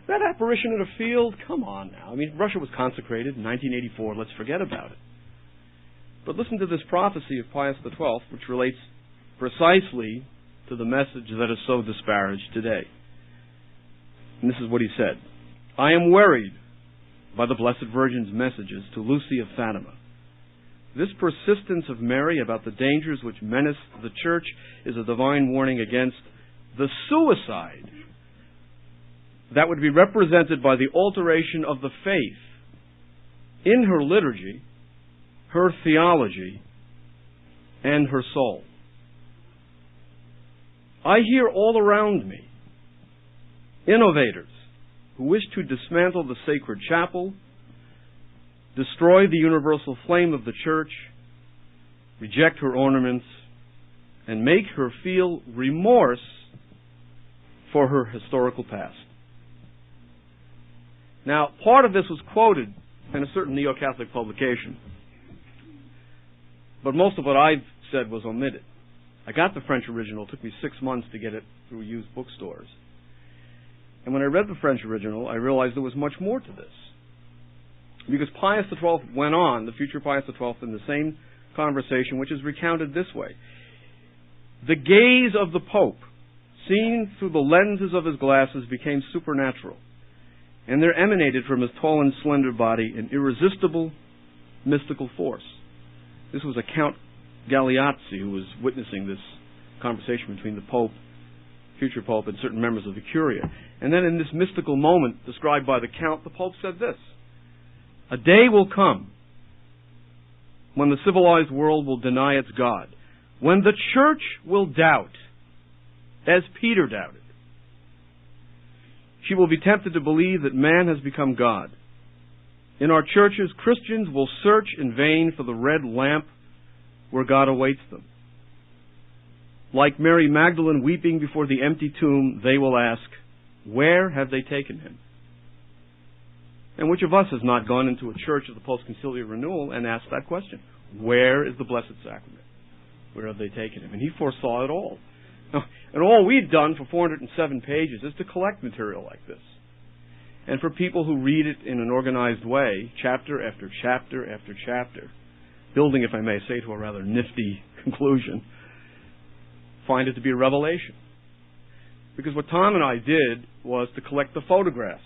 That apparition in a field, come on now. I mean, Russia was consecrated in 1984. Let's forget about it. But listen to this prophecy of Pius XII, which relates precisely to the message that is so disparaged today. And this is what he said. I am worried by the Blessed Virgin's messages to Lucy of Fatima. This persistence of Mary about the dangers which menace the Church is a divine warning against the suicide that would be represented by the alteration of the faith in her liturgy, her theology, and her soul. I hear all around me innovators who wish to dismantle the sacred chapel, destroy the universal flame of the Church, reject her ornaments, and make her feel remorse for her historical past. Now, part of this was quoted in a certain neo-Catholic publication, but most of what I've said was omitted. I got the French original. It took me 6 months to get it through used bookstores. And when I read the French original, I realized there was much more to this. Because Pius XII went on, the future Pius XII, in the same conversation, which is recounted this way. The gaze of the Pope, seen through the lenses of his glasses, became supernatural. And there emanated from his tall and slender body an irresistible mystical force. This was a Count Galeazzi who was witnessing this conversation between the Pope, future Pope, and certain members of the Curia. And then in this mystical moment described by the Count, the Pope said this: a day will come when the civilized world will deny its God, when the Church will doubt, as Peter doubted. She will be tempted to believe that man has become God. In our churches, Christians will search in vain for the red lamp where God awaits them. Like Mary Magdalene weeping before the empty tomb, they will ask, where have they taken him? And which of us has not gone into a church of the post-conciliar renewal and asked that question? Where is the Blessed Sacrament? Where have they taken him? And he foresaw it all. And all we've done for 407 pages is to collect material like this. And for people who read it in an organized way, chapter after chapter after chapter, building, if I may say, to a rather nifty conclusion, find it to be a revelation. Because what Tom and I did was to collect the photographs,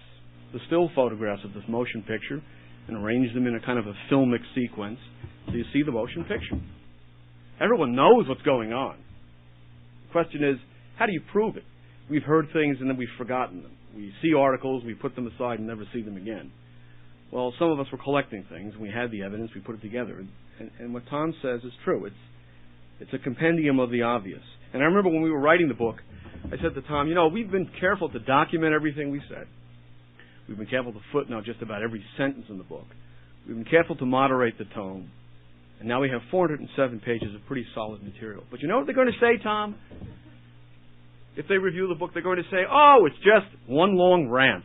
the still photographs of this motion picture, and arrange them in a kind of a filmic sequence so you see the motion picture. Everyone knows what's going on. The question is, how do you prove it? We've heard things and then we've forgotten them. We see articles, we put them aside and never see them again. Well, some of us were collecting things, and we had the evidence, we put it together. And what Tom says is true. It's a compendium of the obvious. And I remember when we were writing the book, I said to Tom, we've been careful to document everything we said. We've been careful to footnote just about every sentence in the book. We've been careful to moderate the tone. And now we have 407 pages of pretty solid material. But you know what they're going to say, Tom? If they review the book, they're going to say, oh, it's just one long rant.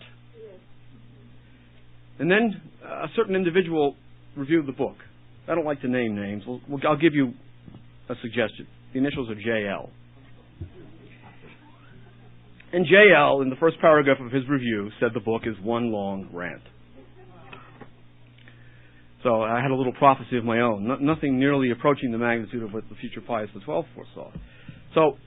And then a certain individual reviewed the book. I don't like to name names. I'll give you a suggestion. The initials are JL. And JL, in the first paragraph of his review, said the book is one long rant. So I had a little prophecy of my own, nothing nearly approaching the magnitude of what the future Pius XII foresaw. So,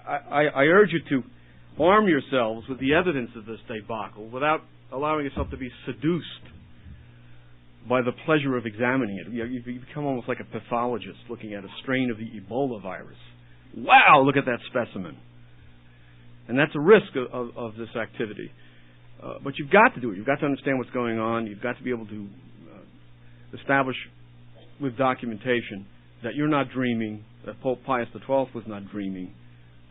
I urge you to arm yourselves with the evidence of this debacle without allowing yourself to be seduced by the pleasure of examining it. You become almost like a pathologist looking at a strain of the Ebola virus. Wow, look at that specimen. And that's a risk of this activity. But you've got to do it. You've got to understand what's going on. You've got to be able to establish with documentation that you're not dreaming, that Pope Pius XII was not dreaming,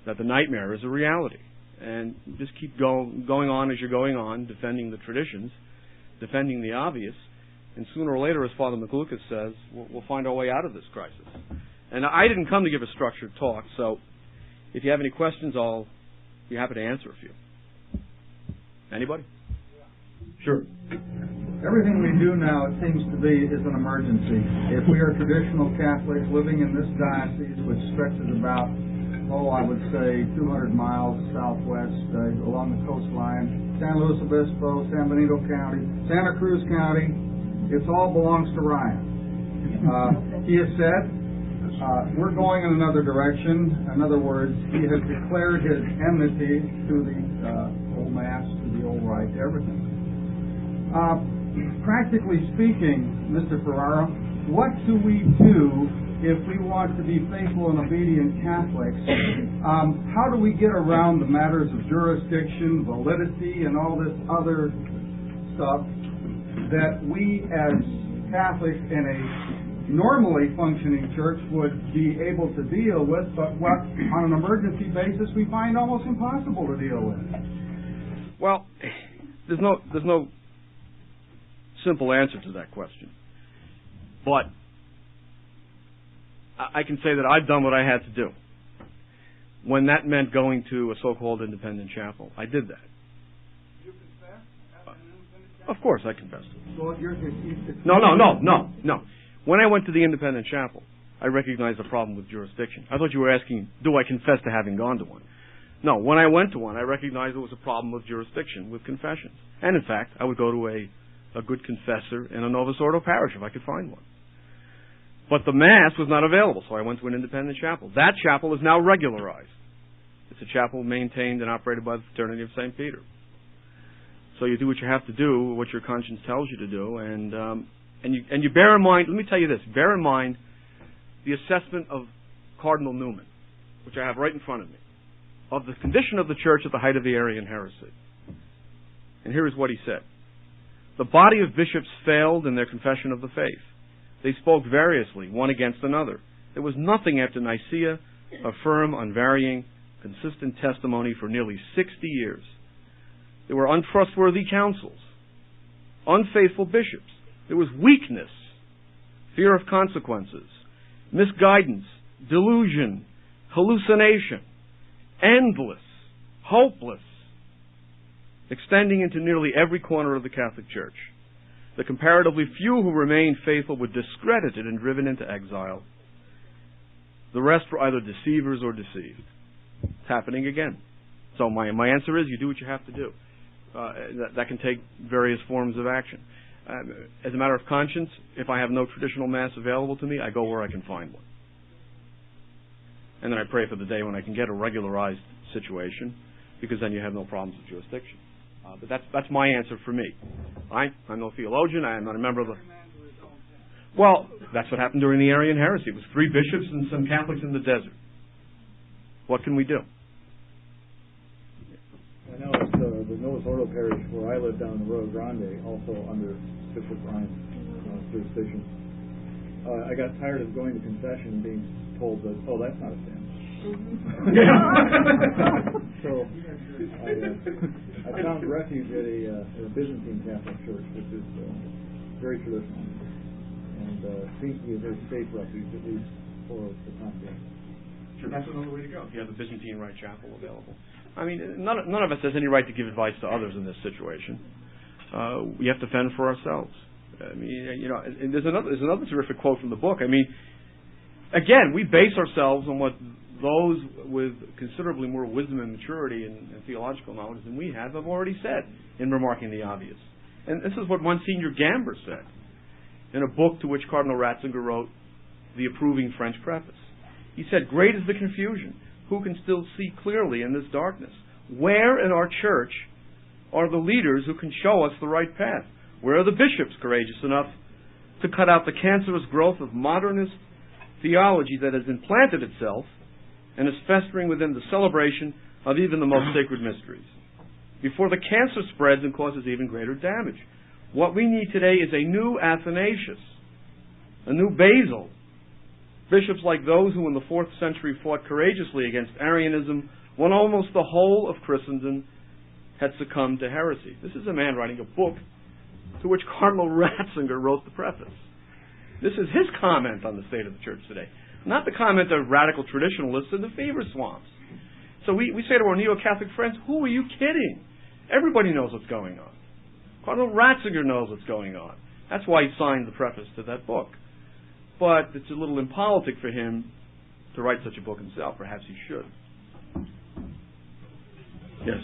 that the nightmare is a reality. and just keep going on as you're going on, defending the traditions, defending the obvious, and sooner or later, as Father McLucas says, we'll find our way out of this crisis. And I didn't come to give a structured talk, so if you have any questions, I'll be happy to answer a few. Anybody? Sure. Everything we do now, it seems to be, is an emergency. If we are traditional Catholics living in this diocese, which stretches about, I would say 200 miles southwest along the coastline, San Luis Obispo, San Benito County, Santa Cruz County, it all belongs to Ryan. He has said, we're going in another direction. In other words, he has declared his enmity to the old Mass, to the old Rite, to everything. Practically speaking, Mr. Ferrara, what do we do if we want to be faithful and obedient Catholics? How do we get around the matters of jurisdiction, validity, and all this other stuff that we as Catholics in a normally functioning church would be able to deal with, but what on an emergency basis we find almost impossible to deal with? Well, there's no simple answer to that question. But I can say that I've done what I had to do. When that meant going to a so-called independent chapel, I did that. You confess at an independent chapel? Of course I confessed. Well, No. When I went to the independent chapel, I recognized a problem with jurisdiction. I thought you were asking, do I confess to having gone to one? No, when I went to one, I recognized there was a problem with jurisdiction, with confessions. And in fact, I would go to a good confessor in a Novus Ordo parish if I could find one. But the Mass was not available, so I went to an independent chapel. That chapel is now regularized. It's a chapel maintained and operated by the Fraternity of St. Peter. So you do what you have to do, what your conscience tells you to do, and you bear in mind, let me tell you this, bear in mind the assessment of Cardinal Newman, which I have right in front of me, of the condition of the church at the height of the Arian heresy. And here is what he said. The body of bishops failed in their confession of the faith. They spoke variously, one against another. There was nothing after Nicaea, a firm, unvarying, consistent testimony for nearly 60 years. There were untrustworthy councils, unfaithful bishops. There was weakness, fear of consequences, misguidance, delusion, hallucination, endless, hopeless, extending into nearly every corner of the Catholic Church. The comparatively few who remained faithful were discredited and driven into exile. The rest were either deceivers or deceived. It's happening again. So my answer is, you do what you have to do. That can take various forms of action. As a matter of conscience, if I have no traditional Mass available to me, I go where I can find one. And then I pray for the day when I can get a regularized situation, because then you have no problems with jurisdiction. But that's my answer for me. I'm no theologian. I am not a member of the... Well, that's what happened during the Arian heresy. It was 3 bishops and some Catholics in the desert. What can we do? I know it's the Novus Ordo parish where I live down in the Rio Grande, also under Bishop Ryan's jurisdiction. I got tired of going to confession and being told that, that's not a sin. So I found refuge at a Byzantine Catholic church, which is very traditional, and seems to be a very safe refuge, at least for the time being. Sure, that's another way to go. You have the Byzantine Rite Chapel available. I mean, none of us has any right to give advice to others in this situation. We have to fend for ourselves. I mean, and there's another terrific quote from the book. I mean, again, we base ourselves on what those with considerably more wisdom and maturity and theological knowledge than we have already said in remarking the obvious. And this is what Monsignor Gamber said in a book to which Cardinal Ratzinger wrote the approving French preface. He said, "Great is the confusion. Who can still see clearly in this darkness? Where in our church are the leaders who can show us the right path? Where are the bishops courageous enough to cut out the cancerous growth of modernist theology that has implanted itself and is festering within the celebration of even the most sacred mysteries, before the cancer spreads and causes even greater damage? What we need today is a new Athanasius, a new Basil, bishops like those who in the 4th century fought courageously against Arianism, when almost the whole of Christendom had succumbed to heresy. This is a man writing a book to which Cardinal Ratzinger wrote the preface. This is his comment on the state of the church today, not the comment of radical traditionalists in the fever swamps. So we say to our neo-Catholic friends, who are you kidding? Everybody knows what's going on. Cardinal Ratzinger knows what's going on. That's why he signed the preface to that book. But it's a little impolitic for him to write such a book himself. Perhaps he should. Yes?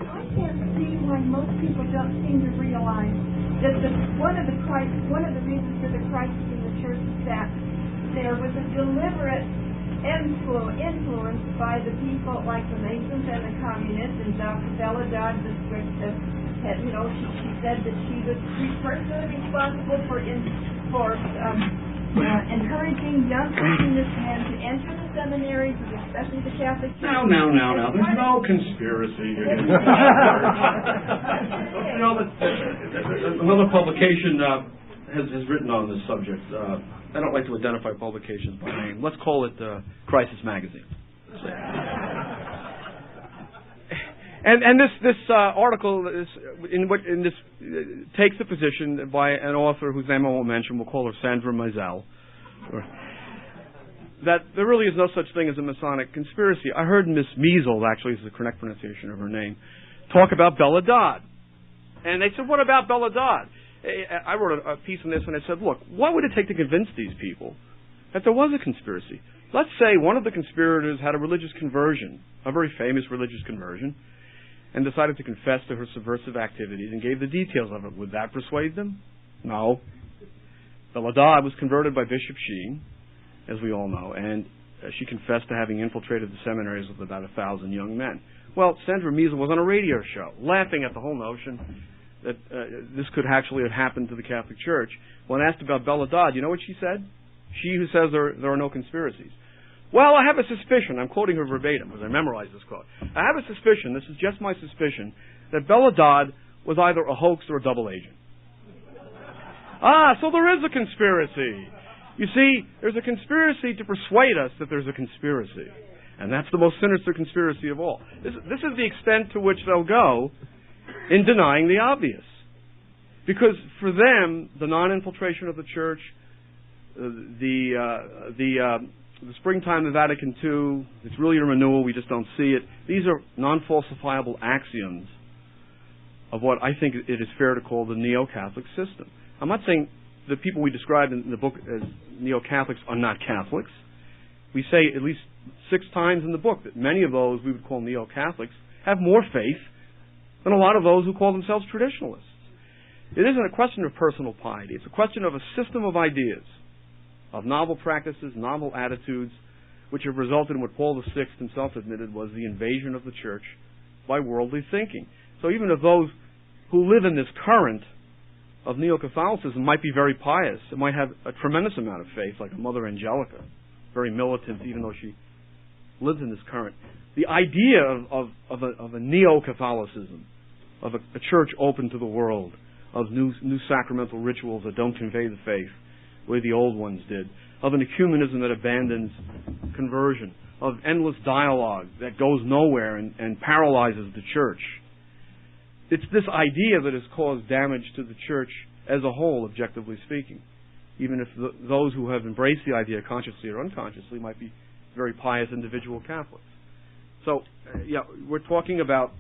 I can't see why most people don't seem to realize that one of the reasons for the crisis in the church is that there was a deliberate influence by the people like the Masons and the Communists, and Dr. Bella Dodd, she said that she was personally responsible for encouraging young Christian men to enter the seminaries, especially the Catholic Church. No. There's no conspiracy here. Another publication has written on this subject. I don't like to identify publications by name. Let's call it Crisis Magazine. And this article takes the position by an author whose name I won't mention. We'll call her Sandra Meisel. That there really is no such thing as a Masonic conspiracy. I heard Miss Measles, actually is the correct pronunciation of her name, talk about Bella Dodd. And they said, what about Bella Dodd? I wrote a piece on this and I said, look, what would it take to convince these people that there was a conspiracy? Let's say one of the conspirators had a religious conversion, a very famous religious conversion, and decided to confess to her subversive activities and gave the details of it. Would that persuade them? No. Bella Dodd was converted by Bishop Sheen, as we all know, and she confessed to having infiltrated the seminaries with about 1,000 young men. Well, Sandra Measel was on a radio show, laughing at the whole notion that this could actually have happened to the Catholic Church. When asked about Bella Dodd, you know what she said? She who says there are no conspiracies. Well, I have a suspicion, I'm quoting her verbatim because I memorized this quote. I have a suspicion, this is just my suspicion, that Bella Dodd was either a hoax or a double agent. So there is a conspiracy. You see, there's a conspiracy to persuade us that there's a conspiracy. And that's the most sinister conspiracy of all. This is the extent to which they'll go in denying the obvious. Because for them, the non-infiltration of the church, the springtime of Vatican II, it's really a renewal, we just don't see it. These are non-falsifiable axioms of what I think it is fair to call the neo-Catholic system. I'm not saying the people we describe in the book as neo-Catholics are not Catholics. We say at least 6 times in the book that many of those we would call neo-Catholics have more faith than a lot of those who call themselves traditionalists. It isn't a question of personal piety. It's a question of a system of ideas, of novel practices, novel attitudes, which have resulted in what Paul VI himself admitted was the invasion of the church by worldly thinking. So even if those who live in this current of neo-Catholicism might be very pious, it might have a tremendous amount of faith, like Mother Angelica, very militant, even though she lives in this current. The idea of a neo-Catholicism, of a church open to the world, of new sacramental rituals that don't convey the faith the way the old ones did, of an ecumenism that abandons conversion, of endless dialogue that goes nowhere and paralyzes the church. It's this idea that has caused damage to the church as a whole, objectively speaking, even if those who have embraced the idea consciously or unconsciously might be very pious individual Catholics. So, we're talking about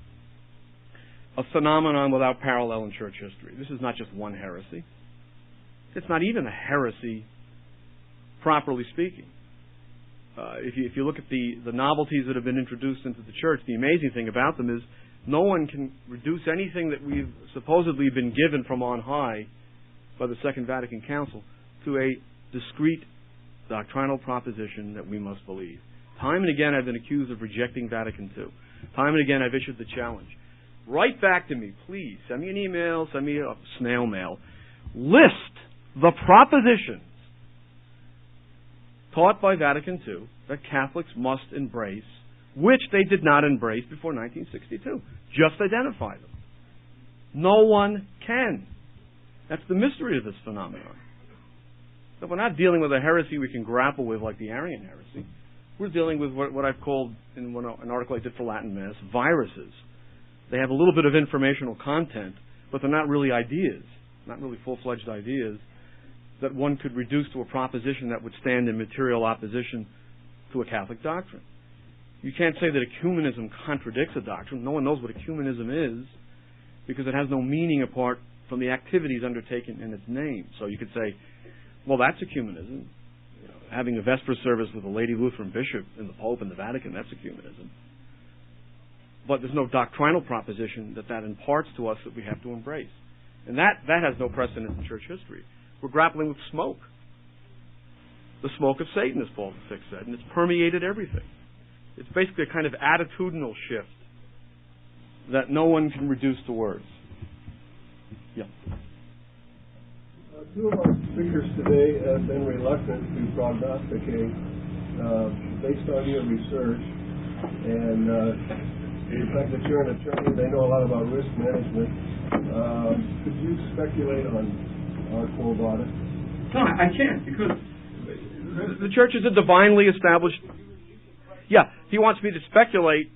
a phenomenon without parallel in church history. This is not just one heresy. It's not even a heresy, properly speaking. If you look at the novelties that have been introduced into the church, the amazing thing about them is no one can reduce anything that we've supposedly been given from on high by the Second Vatican Council to a discrete doctrinal proposition that we must believe. Time and again I've been accused of rejecting Vatican II. Time and again I've issued the challenge. Write back to me, please. Send me an email, send me a snail mail. List the propositions taught by Vatican II that Catholics must embrace, which they did not embrace before 1962. Just identify them. No one can. That's the mystery of this phenomenon. So we're not dealing with a heresy we can grapple with like the Arian heresy. We're dealing with what I've called, in an article I did for Latin Mass, viruses. They have a little bit of informational content, but they're not really ideas, not really full-fledged ideas that one could reduce to a proposition that would stand in material opposition to a Catholic doctrine. You can't say that ecumenism contradicts a doctrine. No one knows what ecumenism is because it has no meaning apart from the activities undertaken in its name. So you could say, well, that's ecumenism. You know, having a Vesper service with a Lady Lutheran bishop and the Pope and the Vatican, that's ecumenism. But there's no doctrinal proposition that imparts to us that we have to embrace. And that has no precedent in church history. We're grappling with smoke. The smoke of Satan, as Paul VI said, and it's permeated everything. It's basically a kind of attitudinal shift that no one can reduce to words. Yeah. Two of our speakers today have been reluctant to prognosticate based on your research, and the fact that you're an attorney, they know a lot about risk management. Could you speculate on our quo vadis? No, I can't, because the church is a divinely established. Yeah, he wants me to speculate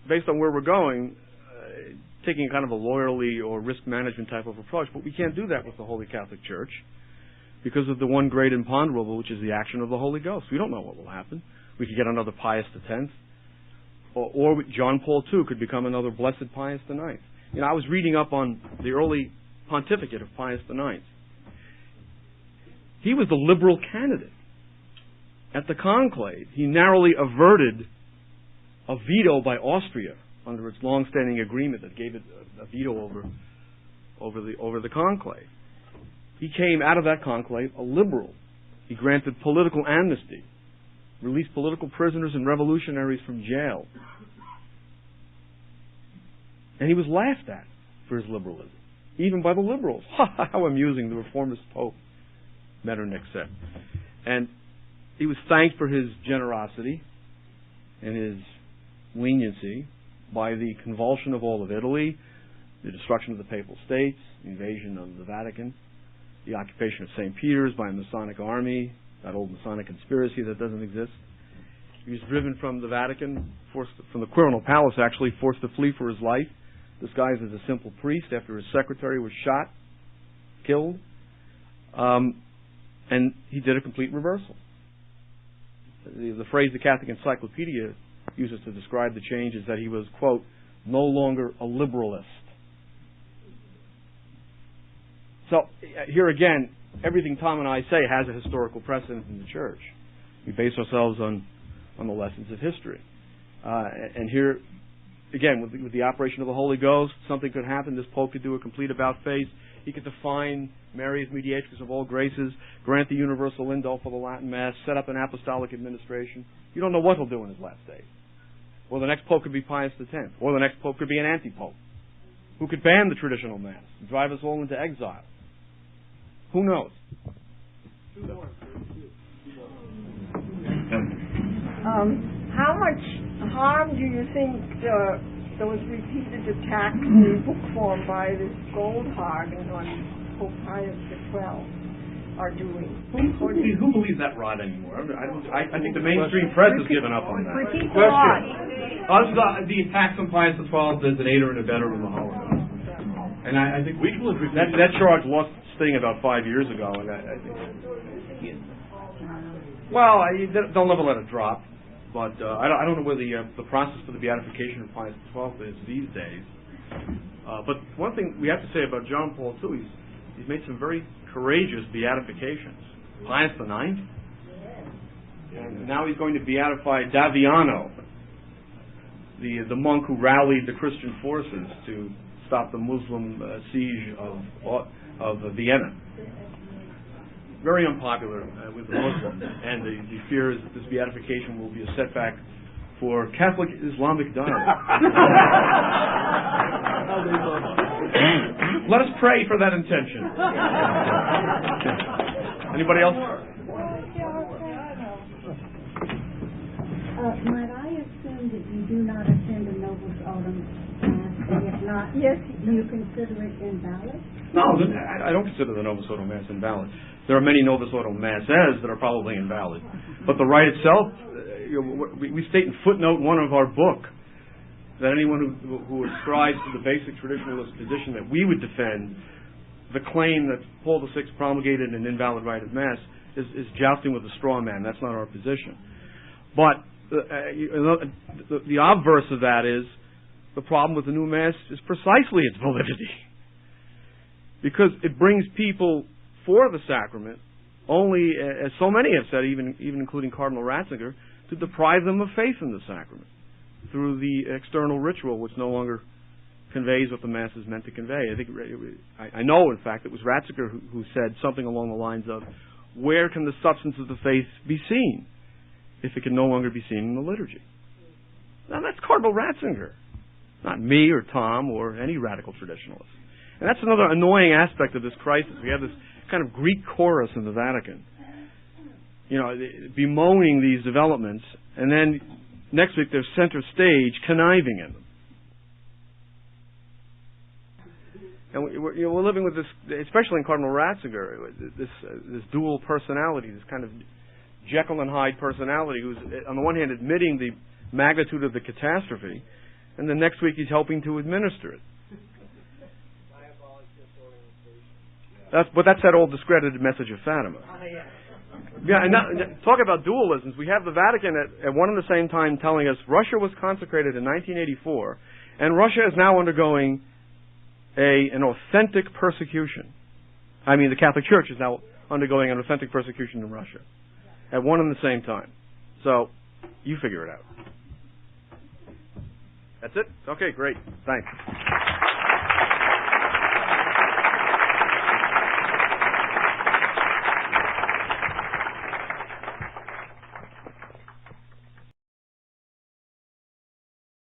based on where we're going, taking kind of a lawyerly or risk management type of approach, but we can't do that with the Holy Catholic Church because of the one great imponderable, which is the action of the Holy Ghost. We don't know what will happen. We could get another Pius X, or John Paul II could become another Blessed Pius IX. You know, I was reading up on the early pontificate of Pius IX. He was the liberal candidate. At the conclave, he narrowly averted a veto by Austria under its long-standing agreement that gave it a veto over the conclave. He came out of that conclave a liberal. He granted political amnesty, released political prisoners and revolutionaries from jail. And he was laughed at for his liberalism, even by the liberals. How amusing, the reformist Pope, Metternich said. And he was thanked for his generosity and his leniency by the convulsion of all of Italy, the destruction of the Papal States, the invasion of the Vatican, the occupation of St. Peter's by a Masonic army, that old Masonic conspiracy that doesn't exist. He was driven from the Vatican, from the Quirinal Palace actually, forced to flee for his life, disguised as a simple priest after his secretary was shot, killed, and he did a complete reversal. The phrase the Catholic Encyclopedia uses to describe the change is that he was, quote, no longer a liberalist. So, here again, everything Tom and I say has a historical precedent in the Church. We base ourselves on the lessons of history. And here, again, with the operation of the Holy Ghost, something could happen. This Pope could do a complete about-face. He could define Mary as mediatrix of all graces, grant the universal indult for the Latin Mass, set up an apostolic administration. You don't know what he'll do in his last days. Or the next Pope could be Pius X. Or the next Pope could be an anti-Pope who could ban the traditional Mass and drive us all into exile. Who knows? How much harm do you think those repeated attacks in book form by this Goldhagen on Pope Pius XII are doing? Who believes that rot anymore? I think the mainstream press has given up on that. Repeat the rot. The attacks on Pius XII as an aider and abetter of the Holocaust. And I think we will agree. That charge lost sting about 5 years ago, and I think. Well, they'll never let it drop. But I don't know where the process for the beatification of Pius XII is these days. But one thing we have to say about John Paul II, he's made some very courageous beatifications. Pius IX, and now he's going to beatify Daviano, the monk who rallied the Christian forces to stop the Muslim siege of Vienna. Very unpopular with the Muslims, and the fear is that this beatification will be a setback for Catholic Islamic dialogue. Let us pray for that intention. Anybody else? Might I assume that you do not attend a Novus Autumn Mass, and if not, yes, do you consider it invalid? No, I don't consider the Novus Autumn Mass invalid. There are many Novus Autumn Masses that are probably invalid. But the rite itself, we state in footnote 1 of our book that anyone who ascribes to the basic traditionalist position that we would defend, the claim that Paul VI promulgated an invalid rite of Mass, is jousting with a straw man. That's not our position. But the obverse of that is the problem with the new Mass is precisely its validity. Because it brings people for the sacrament only, as so many have said, even including Cardinal Ratzinger, to deprive them of faith in the sacrament through the external ritual, which no longer conveys what the Mass is meant to convey. I know, in fact, it was Ratzinger who said something along the lines of, where can the substance of the faith be seen if it can no longer be seen in the liturgy? Now, that's Cardinal Ratzinger, not me or Tom or any radical traditionalist. And that's another annoying aspect of this crisis. We have this kind of Greek chorus in the Vatican, bemoaning these developments, and then next week they're center stage conniving in them. And we're living with this, especially in Cardinal Ratzinger, this dual personality, this kind of Jekyll and Hyde personality, who's on the one hand admitting the magnitude of the catastrophe, and the next week he's helping to administer it. But that's that old discredited message of Fatima. Yeah, and talk about dualisms. We have the Vatican at one and the same time telling us Russia was consecrated in 1984, and Russia is now undergoing an authentic persecution. I mean, the Catholic Church is now undergoing an authentic persecution in Russia at one and the same time. So, you figure it out. That's it? Okay, great. Thanks.